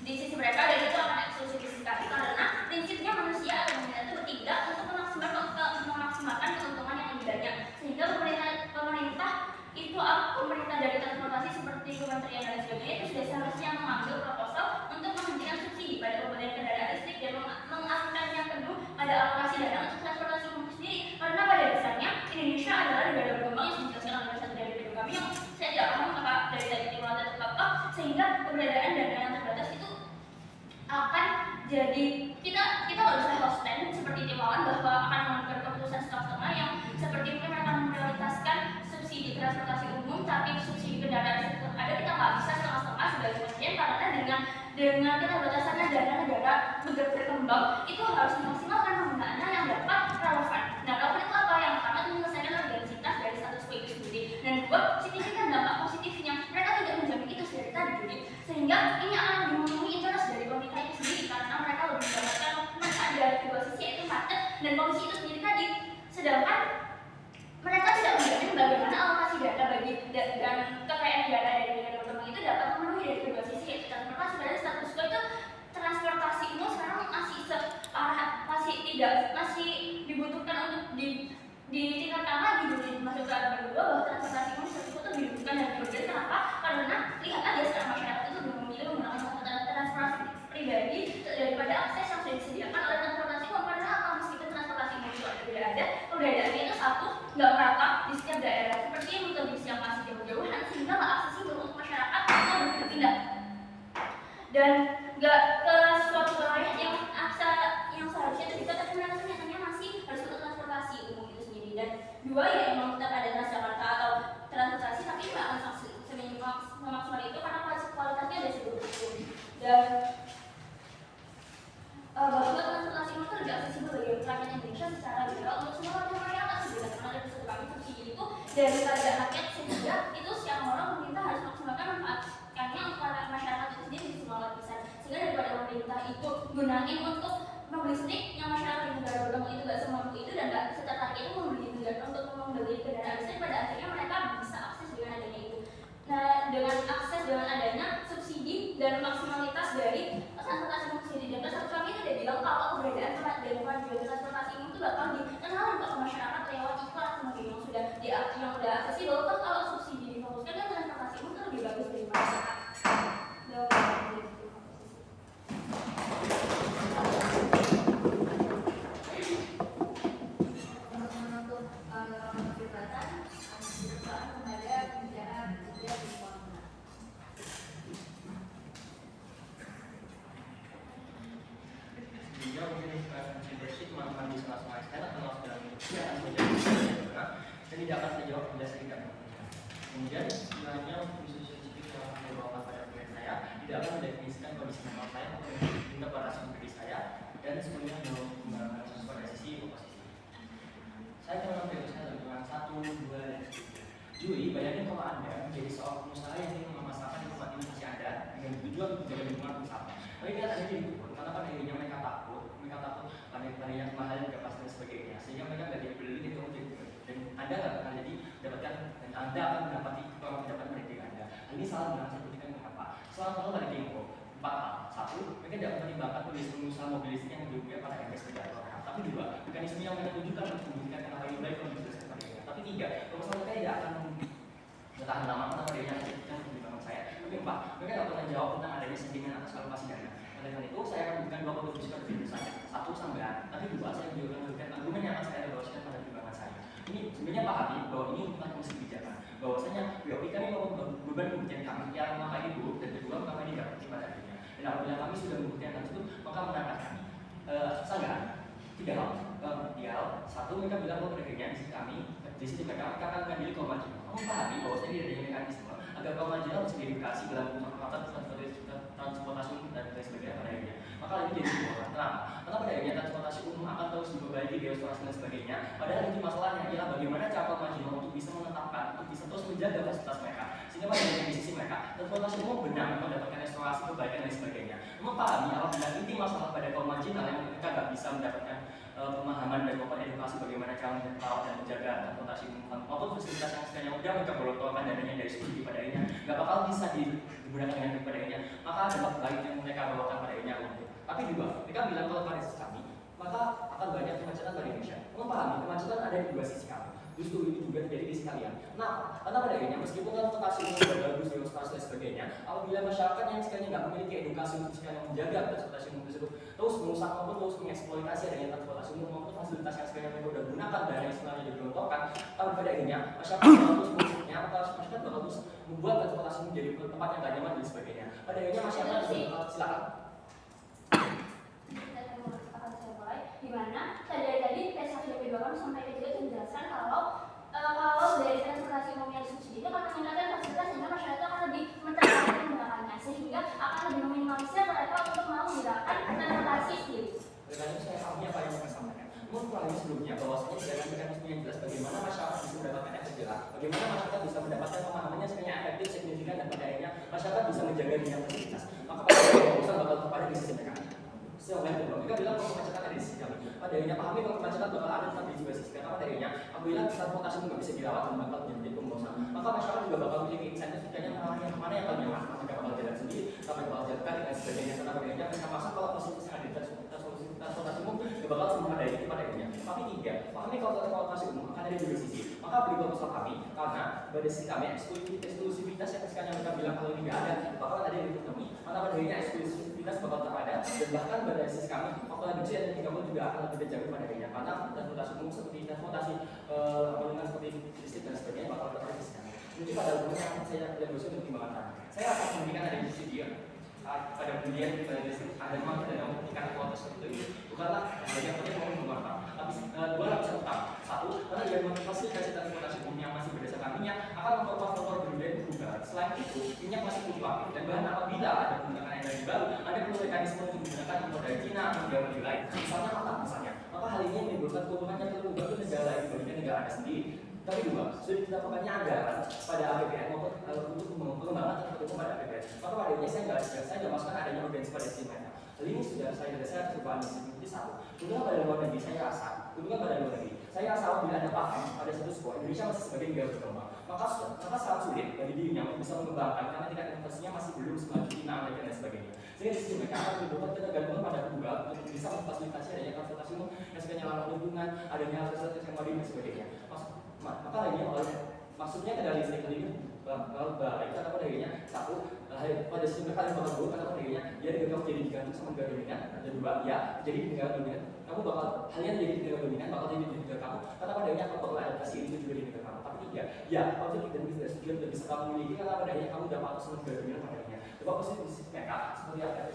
di sisi mereka dan itu akan eksklusif di sisi kami karena prinsipnya manusia atau pemerintah itu bertindak untuk memaksimalkan keuntungan yang lebih banyak, sehingga pemerintah dari transportasi seperti Kementerian dan sebagainya itu sudah seharusnya mengambil proposal untuk menghentikan subsidi pada pembelian kendaraan listrik dan mengalihkannya penuh pada alokasi dana untuk transportasi umum sendiri, karena pada dasarnya Indonesia adalah negara berkembang yang dijelaskan oleh satu dari video kami yang saya tidak paham apa dari tadi timur tetap sehingga keberadaan dana yang terbatas itu akan jadi kita nggak bisa host stand seperti Timawan bahwa akan mengambil keputusan setengah yang seperti mungkin mereka memprioritaskan subsidi transportasi umum tapi subsidi kendaraan listrik ada, kita nggak bisa setengah-setengah sebagai presiden karena dengan keterbatasannya dana negara berkembang itu harus dimaksimalkan penggunaannya yang dapat relevan. Nah, relevan itu apa? Yang pertama itu menyelesaikan urgensitas dari status quo itu sendiri, dan kedua signifikan dampak positifnya. Mereka tidak menjamin itu dari tadi, sehingga ini akan memenuhi interest dari pemerintah itu sendiri karena mereka lebih mendapatkan manfaat dari kedua sisi yaitu macet dan polusi itu sendiri tadi, sedangkan mereka tidak menjamin bagaimana alokasi dana bagi dan kekayaan negara dari negara berkembang itu dapat memenuhi dari kedua sisi yaitu transportasi. Dari status quo itu transportasi umum sekarang masih dibutuhkan untuk ditingkatkan lagi masuk ke abad kedua bahwa transportasi umum status quo itu dibutuhkan dan dibutuhkan. Kenapa? Karena lihat aja sekarang masyarakat itu lebih memilih menggunakan transportasi pribadi daripada akses yang sudah disediakan oleh transportasi umum. Karena apa? Meskipun transportasi umum itu tidak ada, keberadaannya itu satu nggak merata di setiap daerah seperti rute bis yang masih jauh-jauhan sehingga nggak aksesibel untuk masyarakat yang berpindah dan nggak nggak ke suatu wilayah yang seharusnya itu bisa, tapi mereka nyatanya masih harus untuk transportasi umum itu sendiri. Dan dua, ya emang tetap ada Transjakarta atau transportasi, tapi nggak akan semaksimal itu karena kualitasnya ada sebelum itu. Dan bahwa transportasi umum itu lebih aksesibel bagi rakyat Indonesia secara general untuk semua warga masyarakat sebenarnya, karena dari satu kami subsidi itu daripada rakyat, sehingga itu secara moral pemerintah harus maksimalkan manfaatkannya untuk masyarakat itu sendiri di semua lapisan. Sehingga daripada pemerintah itu gunain untuk membeli listrik yang masyarakat di negara berkembang itu nggak semampu itu dan nggak setertarik itu membeli kendaraan listrik, pada akhirnya mereka bisa akses dengan adanya itu. Nah, dengan akses, dengan adanya subsidi dan maksimalitas dari transportasi umum sendiri, dan satu kami itu udah bilang kalau keberadaan tempat dan kemajuan transportasi umum itu bakal dikenalkan ke masyarakat lewat iklan sebagai yang udah aksesibel. Kan kalau subsidi difokuskan kan transportasi umum itu lebih bagus dari masyarakat. dan tidak akan terjawab bila saya tidak mengerti. Kemudian sebenarnya fungsi sensitif yang akan dibawakan pada klien saya tidak akan mendefinisikan kondisi mental saya atau interpretasi pribadi saya dan semuanya menggunakan sesuai dari sisi oposisi. Saya akan mengambil saya dengan 1, 2, dan 3. Juli, bayangin kalau Anda menjadi seorang pengusaha yang ingin memasarkan informasi Anda dengan tujuan untuk menjaga lingkungan usaha. Tapi lihat Anda jadi turun, karena pada akhirnya mereka takut pada yang mahal dan kapasitas dan sebagainya, sehingga mereka tidak dibeli itu dan Anda nggak akan jadi dapatkan dan Anda akan mendapati kalau mendapat mereka Anda. Ini salah dengan saya buktikan mengapa. Salah satu dari info 4 hal. 1, mereka tidak mempertimbangkan kondisi pengusaha mobil listrik yang diukur pada MPS sepeda. Tapi 2, mekanisme yang mereka tunjukkan untuk membuktikan kenapa ini baik untuk menjelaskan pada mereka. Tapi 3, pengusaha mereka tidak akan bertahan lama karena pada yang menjadikan pertimbangan saya. Tapi 4, mereka tidak pernah jawab tentang adanya sentimen atas alokasi dana. Oleh karena itu, saya akan memberikan 2 kontribusi pada diri saya. 1, sambahan, tapi 2, saya juga akan memberikan argumen yang akan saya evaluasikan pada pertimbangan saya. Ini sebenarnya pahami bahwa ini bukan fungsi kebijakan. Bahwasanya BOP kami mau beban pembuktian kami yang pertama ini buruk dan kedua pertama ini dapat pada akhirnya. Dan apabila kami sudah membuktikan tersebut, maka menangkap kami. Sambahan, 3 hal. 1, mereka bilang bahwa akhirnya di sisi kami, di sisi mereka akan mengambil kaum marginal. Kamu pahami bahwasanya tidak ada mekanisme agar kaum marginal bisa diedukasi dalam transportasi umum dan sebagainya pada akhirnya. Maka ini jadi sebuah. Kenapa? Karena pada akhirnya transportasi umum akan terus diperbaiki, restorasi dan sebagainya. Padahal ini masalahnya ialah bagaimana cara kaum marginal untuk bisa menetapkan, untuk bisa terus menjaga fasilitas mereka. Sehingga pada akhirnya di sisi mereka, transportasi umum benar mendapatkan restorasi, perbaikan dan sebagainya. Namun pahami apabila ini masalah pada kaum marginal yang mereka nggak bisa mendapatkan pemahaman dan maupun edukasi bagaimana cara merawat dan menjaga transportasi umum maupun fasilitas yang sekalian udah mereka gelontorkan dananya dari studi pada akhirnya nggak bakal bisa digunakan dengan pada akhirnya, maka dampak baik yang mereka bawakan pada akhirnya untuk. Tapi 2, mereka bilang kalau pada sisi kami maka akan banyak kemacetan pada Indonesia. Memahami kemacetan ada di 2 sisi kami. Justru itu juga terjadi di sisi kalian. Nah, karena pada akhirnya meskipun transportasi umum sudah bagus, restorasi dan sebagainya, apabila masyarakat yang sekalian nggak memiliki edukasi untuk sekalian menjaga transportasi umum tersebut, terus merusak maupun terus mengeksploitasi adanya transportasi umum maupun fasilitas yang sekalian mereka sudah gunakan dan yang sebenarnya digelontorkan, tapi pada akhirnya masyarakat bakal terus merusaknya, atau masyarakat bakal terus membuat transportasi umum menjadi tempat yang tak nyaman dan sebagainya. Pada akhirnya masyarakat silakan. Di mana tadi PSHBP Bapak sampai ke juga menjelaskan kalau dari transportasi umum yang disubsidi itu akan meningkatkan fasilitas sehingga masyarakat akan lebih menterapkan menggunakannya, sehingga akan lebih meminimalisir mereka untuk mau menggunakan transportasi sendiri. Dengan itu saya pahami apa yang saya sampaikan. Namun kurangnya sebelumnya bahwasanya tidak ada mekanisme yang jelas bagaimana masyarakat bisa mendapatkan efek jelas, bagaimana masyarakat bisa mendapatkan pemahamannya sebenarnya efektif, signifikan dan pada akhirnya masyarakat bisa menjaga dirinya fasilitas. Maka pada akhirnya urusan bakal kepada di sisi mereka. Sehingga mereka bilang kalau kemacetan ada di sisi kami. Pada akhirnya pahami kalau kemacetan bakal ada tetap di sisi karena pada akhirnya apabila transportasi umum nggak bisa dirawat dan bakal menjadi pembosan, maka masyarakat juga bakal memiliki insentif yang mana yang paling nyaman. Mereka bakal jalan sendiri, sampai bakal jalan dan sebagainya. Karena pada akhirnya mereka maksa kalau fasilitas yang ada di transportasi umum nggak bakal semua ada itu pada akhirnya. Tapi 3, pahami kalau transportasi umum akan ada di 2 sisi. Maka beli proposal kami karena pada sisi kami eksklusivitas yang sekarang mereka bilang kalau ini nggak ada bakal ada di kami. Maka pada akhirnya eksklusivitas bakal terada dan bahkan pada sisi kami apalagi yang di kamu juga akan lebih terjaga pada akhirnya karena transportasi umum seperti transportasi seperti listrik dan sebagainya bakal terada di sisi kami. Jadi pada umumnya saya tidak bisa pertimbangan saya akan memberikan ada di sisi dia pada kemudian ada memang tidak mau tingkat kuota seperti itu bukanlah bagian penting mau mengembangkan tapi dua lapisan utama. Satu, karena dia motivasi kasih transportasi umum yang masih berdasarkan minyak akan memperkuat faktor berbeda berubah. Selain itu, minyak masih fluktuatif dan bahan apabila ada penggunaan energi baru, ada perlu mekanisme untuk menggunakan impor dari Cina atau negara lain. Misalnya apa? Maka hal ini menimbulkan keuntungan yang terlalu bagi negara lain dibandingkan negara Anda sendiri. Tapi dua, sudah dilakukannya anggaran pada APBN maupun untuk pengembangan terhadap pada APBN. Maka padanya saya nggak masukkan adanya organisasi pada sisi mereka. Hal ini sudah saya coba analisis satu. Kemudian pada luar negeri saya rasa, saya rasa apabila Anda paham pada satu sekolah Indonesia masih sebagai negara berkembang, maka sangat sulit bagi dirinya untuk bisa mengembangkan karena tingkat inovasinya masih belum semaju China, Amerika dan sebagainya. Sehingga di sisi mereka akan menimbulkan ketergantungan pada kedua untuk bisa memfasilitasi adanya transportasi umum yang sekiranya ramah lingkungan, adanya fasilitas yang modern dan sebagainya. Maka lainnya maksudnya kendali listrik ini baik karena pada akhirnya satu pada sisi mereka yang bakal buruk karena pada akhirnya dia negara jadi digantung sama negara dominan. Dan dua, ya jadi di negara dominan kamu bakal hanya jadi di negara dominan bakal jadi di negara kamu karena pada akhirnya kamu bakal adaptasi itu juga di negara kamu. Tapi tiga, ya konflik dan bisnis tidak bisa kamu miliki karena pada akhirnya kamu udah patuh sama negara dominan pada akhirnya. Coba posisi di sisi mereka seperti apa dan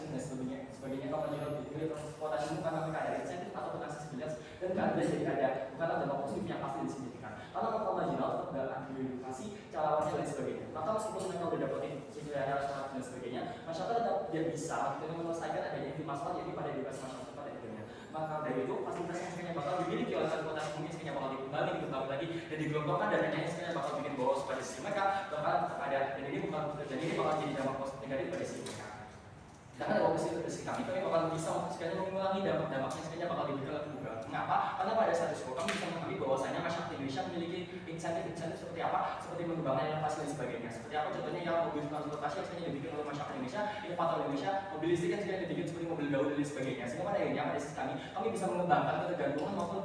sebagainya kamu juga di transportasi umum karena mereka ada insentif ataupun aksesibilitas dan karena jadi ada bukanlah dampak positif yang pasti disignifikan. Karena kalau marginal tetap dalam edukasi cara lawannya dan sebagainya. Maka meskipun mereka udah dapetin sebenarnya syarat dan sebagainya, masyarakat tetap dia bisa dengan menyelesaikan adanya inti masalah yaitu pada edukasi masyarakat pada akhirnya. Maka dari itu fasilitas yang sebenarnya bakal dimiliki oleh transportasi umum sebenarnya bakal dikembangkan lagi dan digelontorkan dan dananya sebenarnya bakal bikin boros pada sisi mereka bakal tetap ada dan ini bakal jadi dampak positif negatif pada sisi mereka. Karena dari sisi kami bakal bisa sekalian mengurangi dampak-dampaknya sebenarnya bakal diberikan juga. Mengapa? Karena pada satu skop kami bisa mengakui bahwasanya masyarakat Indonesia memiliki insentif seperti apa? Seperti mengembangkan inovasi dan sebagainya. Seperti apa contohnya yang mobil transportasi yang sebenarnya dibikin oleh masyarakat Indonesia, inovator Indonesia, mobil listrik yang sebenarnya dibikin seperti mobil gaul dan sebagainya. Sehingga pada akhirnya pada sisi kami bisa mengembangkan ketergantungan maupun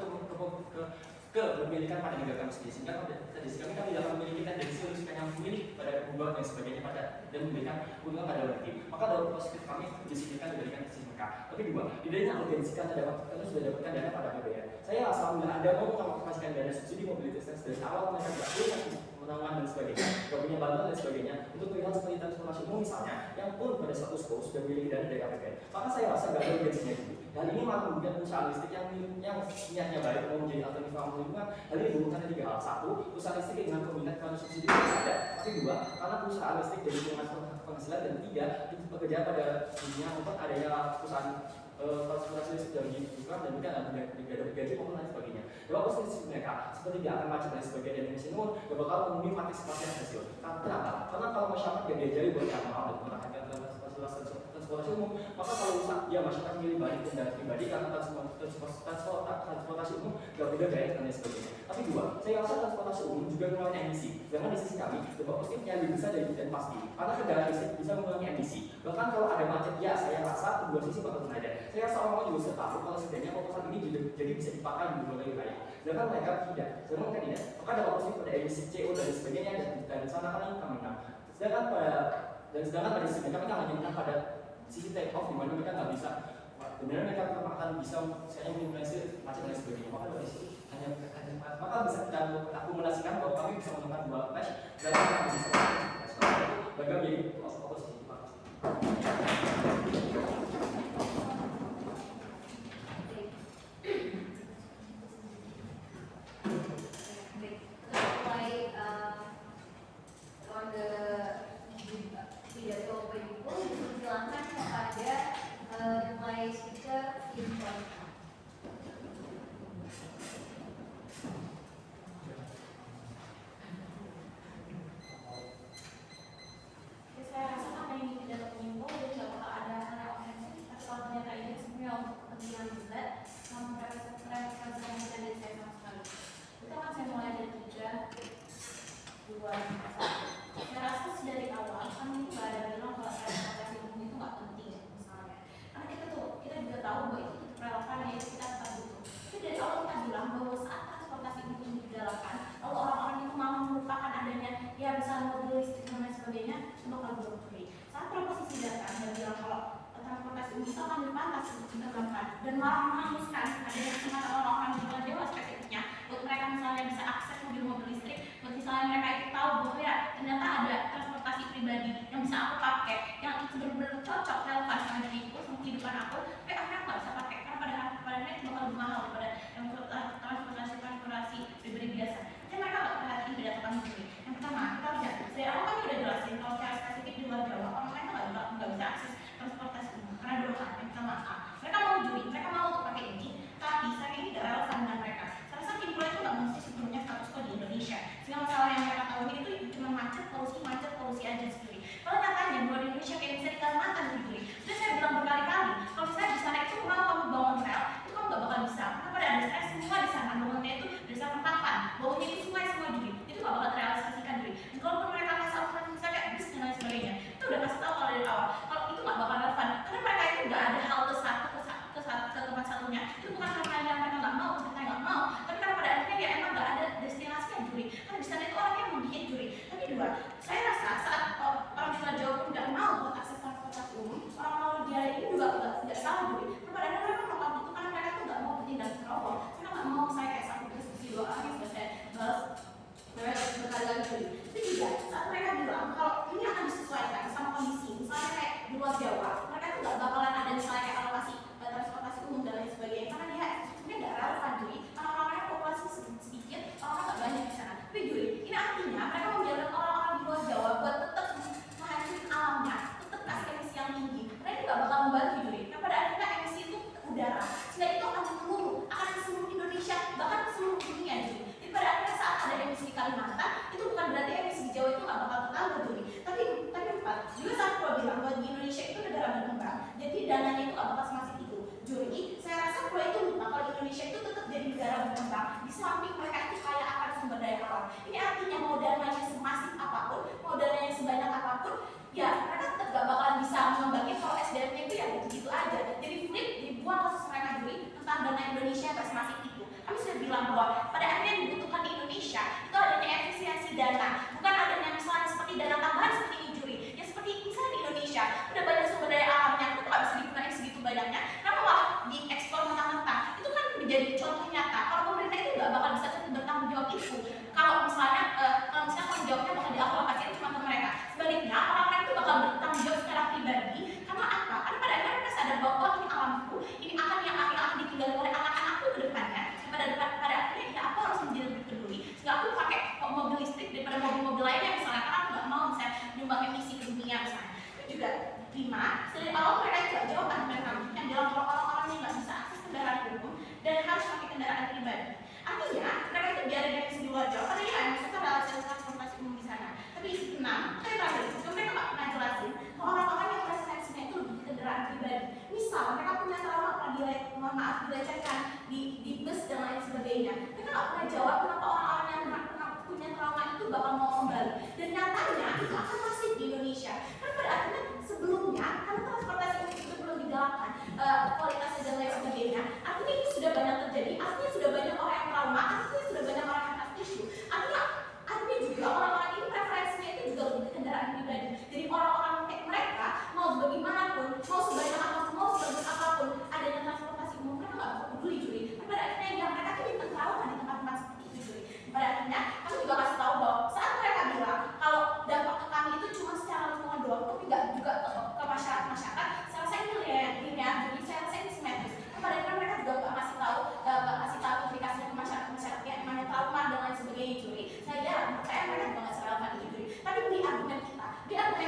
kepemilikan pada negara kami sendiri. Sehingga pada sisi kami dapat memiliki tendensi untuk yang memilih pada pembuat dan sebagainya dan memberikan keuntungan pada negeri. Maka dalam positif kami disignifikan dibandingkan sisi mereka. Tapi dua, tidaknya urgensi karena sudah dapatkan dana pada APBN. Saya rasa bila Anda mau mengalokasikan dana subsidi mobilitas dari awal mereka tidak perlu menangan dan sebagainya, tidak punya bantuan dan sebagainya untuk perihal seperti transportasi umum misalnya, yang pun pada satu skop sudah memiliki dana dari APBN. Maka saya rasa tidak ada urgensinya dulu. Hal ini malah kemudian perusahaan listrik yang niatnya baik mau menjadi alternatif ramah lingkungan. Hal ini dibutuhkan tiga hal. Satu, perusahaan listrik dengan peminat karena subsidi tidak ada. Tapi dua, karena perusahaan listrik dari penghasilan dan tiga, pekerjaan pada dunia untuk adanya perusahaan transportasi listrik dari lingkungan dan bukan ada gaji maupun lain sebagainya. Dalam posisi mereka seperti dia akan macet dan sebagainya dan Indonesia Timur gak bakal memenuhi partisipasi yang hasil. Kenapa? Karena kalau masyarakat gak diajari buat yang mau menggunakan transportasi umum, maka kalau ya masyarakat milih balik kendaraan pribadi karena transportasi umum gak beda gaya dan sebagainya. Tapi dua, saya rasa transportasi umum juga mengurangi emisi. Jangan di sisi kami, dampak positifnya lebih besar dan pasti. Karena kendaraan listrik bisa mengurangi emisi. Bahkan kalau ada macet, ya saya rasa kedua sisi bakal ada. Saya rasa orang juga sudah tahu kalau setidaknya proposal ini jadi bisa dipakai di berbagai wilayah. Sedangkan mereka tidak. Maka dampak positif pada emisi CO dan sebagainya dan sana kami menang. Sedangkan pada sisi mereka hanya menang pada sisi take off di mana mereka nggak bisa. Benar mereka akan bisa saya menginfluensi macet dan sebagainya. Maka dari situ maka bisa kita akumulasikan bahwa kami bisa menemukan dua flash dan kami bisa bagaimana menjadi oposisi. Dan malah menghanguskan adanya kesempatan orang-orang di luar Jawa spesifiknya buat mereka misalnya bisa akses mobil-mobil listrik, buat misalnya mereka itu tahu bahwa ya ternyata ada transportasi pribadi yang bisa aku pakai yang itu benar-benar cocok samping mereka itu kaya akan sumber daya alam. Ini artinya mau dananya semasif apapun, mau dananya sebanyak apapun, ya mereka tetap gak bakalan bisa mengembangkan kalau SDM-nya itu ya gitu-gitu aja. Jadi flip, dibuang kasus mereka juri tentang dana Indonesia yang semasif itu. Kami sudah bilang bahwa pada akhirnya yang dibutuhkan di Indonesia itu adanya efisiensi dana, bukan adanya misalnya seperti dana tambahan seperti ini juri. Ya seperti misalnya di Indonesia udah banyak sumber daya alamnya, itu nggak bisa digunakan segitu banyaknya, kenapa malah diekspor mentah-mentah? Itu kan menjadi contoh nyata. Kalau pemerintah itu nggak bakal bisa bertanggung jawab itu. Kalau misalnya tanggung jawabnya bakal dialokasikan cuma ke mereka. Sebaliknya orang-orang itu bakal bertanggung jawab secara pribadi. Karena apa? Karena pada akhirnya mereka sadar bahwa oh, ini alamku, ini akan yang akan ditinggali oleh anak-anakku ke depannya. Pada akhirnya ya aku harus menjadi lebih peduli. Sehingga aku pakai mobil listrik daripada mobil-mobil lainnya misalnya, karena aku nggak mau misalnya nyumbang emisi ke dunia misalnya. Itu juga 5. Dari awal mereka juga jawab argumen kami yang bilang kalau orang-orang yang nggak bisa akses kendaraan umum dan harus pakai kendaraan pribadi. Artinya mereka itu biarin dari segi luar jawab. Karena ya maksudnya ada akses transportasi umum di sana. Tapi isi 6, saya terakhir itu mereka nggak pernah jelasin kalau orang-orang yang preferensinya itu lebih kendaraan pribadi. Misal mereka punya trauma pernah dilecehkan di bus dan lain sebagainya. Mereka nggak pernah jawab kenapa orang-orang yang pernah punya trauma itu bakal mau kembali. Dan nyatanya itu akan masif di Indonesia. Karena pada akhirnya sebelumnya karena transportasi umum itu belum digalakkan kualitasnya dan lain sebagainya. Artinya itu sudah banyak terjadi. Artinya sudah banyak orang yang trauma. Artinya sudah banyak orang yang trust issue. Artinya juga orang-orang ini preferensinya itu juga lebih ke kendaraan pribadi. Jadi orang-orang kayak mereka mau bagaimanapun, mau sebanyak apapun, mau sebagus apapun adanya transportasi umum, mereka nggak peduli juri. Tapi pada akhirnya yang mereka ini trauma di tempat-tempat seperti itu juri. Pada akhirnya kami juga kasih tahu bahwa saat mereka bilang kalau dampak ke kami itu cuma secara lingkungan doang, tapi nggak juga ke masyarakat. Saya rasa ini linear, jadi saya rasa ini simetris. Pada akhirnya mereka juga nggak kasih tahu implikasinya ke masyarakat yang namanya trauma dan lain sebagainya juri. Saya percaya mereka juga nggak serelevan itu juri. Tapi di argumen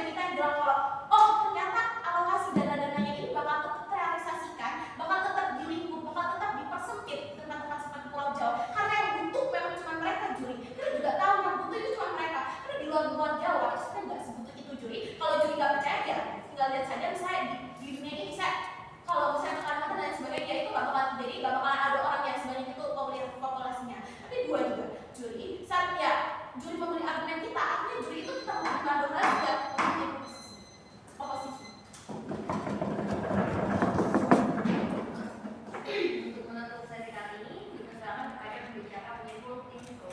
kita yang bilang kalau oh ternyata alokasi dana-dananya ini bakal tetap terrealisasikan, bakal tetap dilingkup, bakal tetap dipersempit tempat-tempat seperti Pulau Jawa. Karena yang butuh memang cuma mereka juri. Kita juga tahu yang butuh itu cuma mereka. Karena di luar Jawa itu sebenarnya nggak sebutuh itu juri. Kalau juri nggak percaya ya tinggal lihat saja misalnya di dunia ini saya kalau misalnya ke Kalimantan dan sebagainya itu nggak bakal terjadi, nggak bakal ada orang yang sebanyak itu populasinya. Tapi 2 juga juri saat ya juri membeli argumen kita, artinya juri itu kita mengandung juga oposisi. Untuk menutup sesi kali ini, dipersilakan kepada pembicara penyimpul info.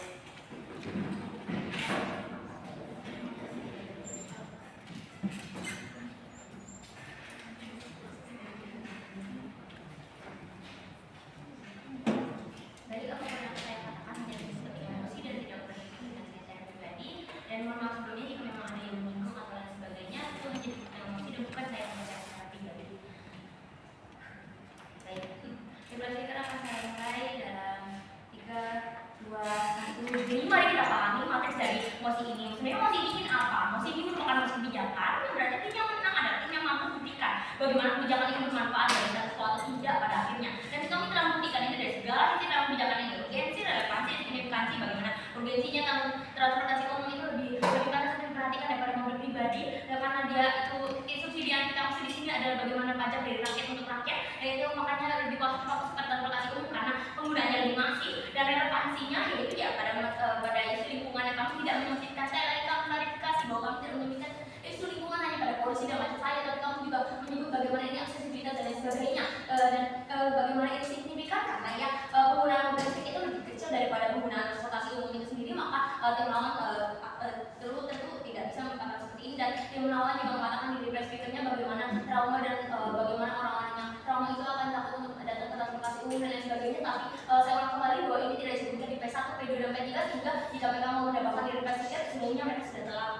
Tadi apa yang saya katakan menjadi seperti emosi dan tidak berhenti dengan saya pribadi. Dan mohon maaf sebelumnya jika memang ada yang menyinggung atau lain sebagainya, itu menjadi emosi dan bukan saya yang secara pribadi. Baik, refleksi akan saya mulai dalam 3, 2, 1. Jadi mari kita pahami materi dari emosi ini. Sebenarnya emosi ini apa? Emosi ini merupakan emosi kebijakan yang berarti tim yang menang adalah tim yang mampu membuktikan bagaimana kebijakan itu bermanfaat bagi status atau tidak pada akhirnya. Dan kami telah membuktikan ini dari segala sisi dalam kebijakan ini, urgensi, relevansi, dan signifikansi, bagaimana urgensinya namun transportasi umum itu lebih pantas dan diperhatikan daripada mobil pribadi. Dan karena dia itu subsidi yang kita maksud di sini adalah bagaimana pajak dari rakyat untuk rakyat, dan itu makanya lebih fokus pada transportasi umum karena penggunaannya lebih masif. Dan relevansinya yaitu ya pada isu lingkungan yang kami tidak menyebutkan. Saya lagi klarifikasi bahwa kami tidak menyebutkan isu lingkungan hanya pada polusi dan macam saya, tapi kamu juga menyebut bagaimana ini aksesibilitas dan lain sebagainya. Dan bagaimana itu signifikan karena ya penggunaan mobil listrik itu lebih kecil daripada penggunaan transportasi umum itu sendiri, maka tim lawan tentu tidak bisa mengatakan seperti ini. Dan tim lawan juga mengatakan di refresh speakernya bagaimana trauma dan bagaimana orang-orang yang trauma itu akan takut untuk datang ke transportasi umum dan lain sebagainya. Tapi saya ulang kembali bahwa ini tidak disebutkan di P1, P2, dan P3, sehingga jika mereka mau mendapatkan di refresh speaker sebenarnya mereka sudah telah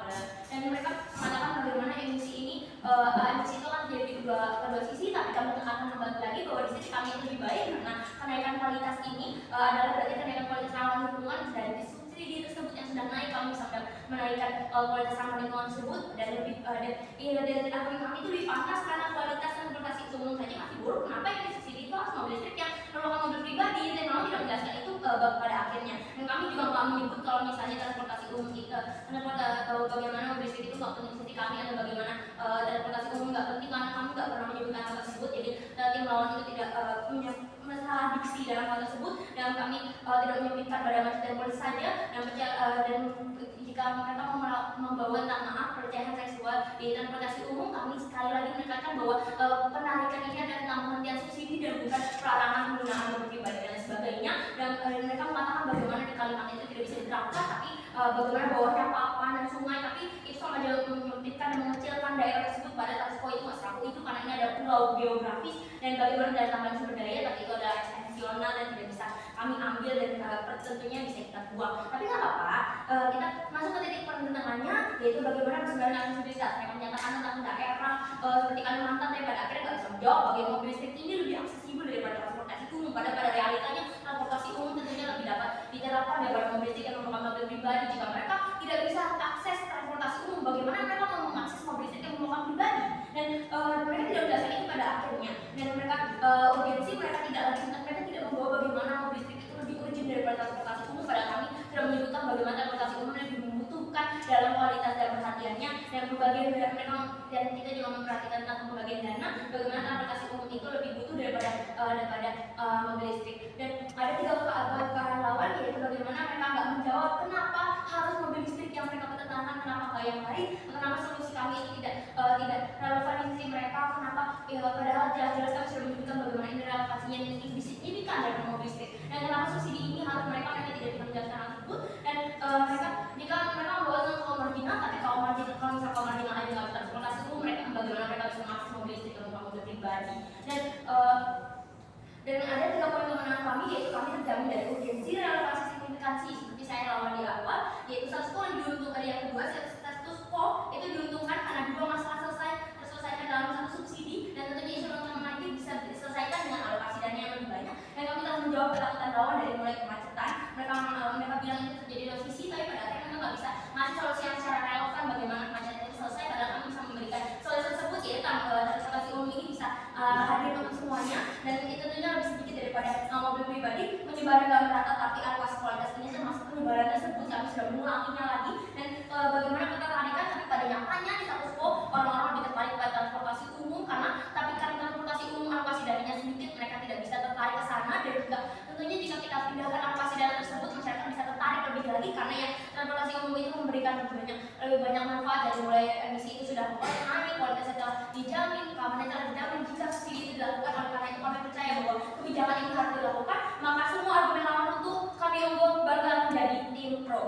dan mereka mengatakan bagaimana emisi ini emisi itu kan jadi kedua sisi, tapi kami akan kembali lagi bahwa di sisi kami lebih baik karena kenaikan kualitas ini adalah berarti kenaikan kualitas ramah lingkungan dari subsidi tersebut yang sedang naik, kami sampai menaikkan kualitas ramah lingkungan tersebut dan lebih dan argumen kami itu lebih pantas karena kualitas transportasi umum saja masih buruk. Kenapa yang disubsidi itu harus mobil listrik yang merupakan mobil pribadi? Dan memang tidak menjelaskan itu pada akhirnya. Dan kami juga nggak menyebut kalau misalnya transportasi umum kita bagaimana mobil listrik itu nggak penting seperti kami, atau bagaimana transportasi umum nggak penting, karena kami nggak pernah menyebutkan hal tersebut. Jadi tim lawan itu tidak punya masalah salah diksi dalam hal tersebut, dan kami tidak menyebutkan pada macet dan polisi saja, dan jika mereka membawa tentang maaf pelecehan seksual di transportasi umum, kami sekali lagi menekankan bahwa penarikan ini adalah tentang penghentian subsidi dan bukan pelarangan penggunaan mobil pribadi dan sebagainya. Dan mereka mengatakan bagaimana di Kalimantan itu tidak bisa diterapkan, tapi bagaimana bawahnya papan dan sungai, tapi itu sama aja menyempitkan dan mengecilkan daerah tersebut pada status quo itu Mas Raku itu, karena ini ada pulau geografis dan bagaimana dari tambahan sumber daya, tapi itu adalah ekstensional dan tidak bisa kami ambil dan tentunya bisa kita buang. Tapi nggak apa-apa, kita masuk ke titik pertentangannya, yaitu bagaimana persembahan aksesibilitas. Mereka menyatakan tentang daerah seperti Kalimantan, tapi pada akhirnya nggak bisa menjawab bagaimana mobil listrik ini lebih aksesibel daripada transportasi umum. Pada realitanya transportasi umum tentunya lebih dapat diterapkan daripada mobil listrik yang merupakan mobil pribadi. Jika mereka tidak bisa akses transportasi umum, bagaimana mereka mau mengakses mobil listrik yang merupakan pribadi? Dan mereka tidak menjelaskan itu pada akhirnya. Dan mereka urgensi mereka tidak membawa bagaimana mobil listrik itu lebih urgent daripada transportasi umum. Padahal kami sudah menyebutkan bagaimana transportasi umum lebih membutuhkan dalam kualitas dan perhatiannya dan pembagian dana mereka, dan kita juga memperhatikan tentang pembagian dana, bagaimana transportasi umum itu lebih butuh daripada mobil listrik. Dan ada 3 kearah lawan, yaitu bagaimana mereka nggak menjawab kenapa harus mobil listrik yang mereka pertahankan, kenapa nggak yang lain, kenapa solusi kami itu tidak relevan di sisi mereka, kenapa padahal jelas-jelas kami sudah menyebutkan bagaimana ini relevasinya yang lebih signifikan dari mobil listrik, dan kenapa subsidi ini harus mereka tidak bisa menjelaskan hal tersebut. Dan jika mereka membawa tentang kaum marginal, tapi kalau misal kaum marginal aja nggak bisa transportasi umum, mereka bagaimana mereka bisa mengakses mobil listrik untuk mobil pribadi. Dan ada 3 poin kemenangan kami, yaitu kami terjamin dari urgensi, relevansi, signifikansi seperti saya lawan di awal, yaitu status quo yang diuntungkan. Yang kedua, status quo itu diuntungkan karena 2 masalah terselesaikan dalam 1 subsidi, dan tentunya isu yang lagi bisa diselesaikan dengan alokasi dana yang lebih banyak. Dan kami telah menjawab ketakutan lawan dari mulai kemacetan. Mereka bilang itu terjadi dari sisi, tapi pada akhirnya mereka nggak bisa ngasih solusi yang secara relevan bagaimana kemacetan itu selesai. Padahal kami bisa memberikan solusi tersebut, yaitu transportasi umum ini bisa hadir untuk semuanya, dan itu tentunya lebih sedikit daripada mobil pribadi menyebar dalam rata, tapi alokasi kualitas ini termasuk penyebaran tersebut kami sudah mengulanginya lagi. Dan bagaimana kita tarikan, tapi pada nyatanya di status quo orang-orang lebih tertarik pada transportasi umum, karena transportasi umum alokasi dananya sedikit, mereka tidak bisa tertarik ke sana. Dan juga tentunya jika kita pindahkan alokasi dana tersebut, masyarakat bisa tertarik lebih lagi, karena ya transportasi umum itu memberikan lebih banyak manfaat, dari mulai emisi itu sudah naik, kualitasnya telah dijamin, keamanannya telah dijamin. Jika subsidi itu dilakukan, oleh karena itu kami percaya bahwa kebijakan ini harus dilakukan, maka semua argumen lawan untuk kami unggul bakal menjadi tim pro.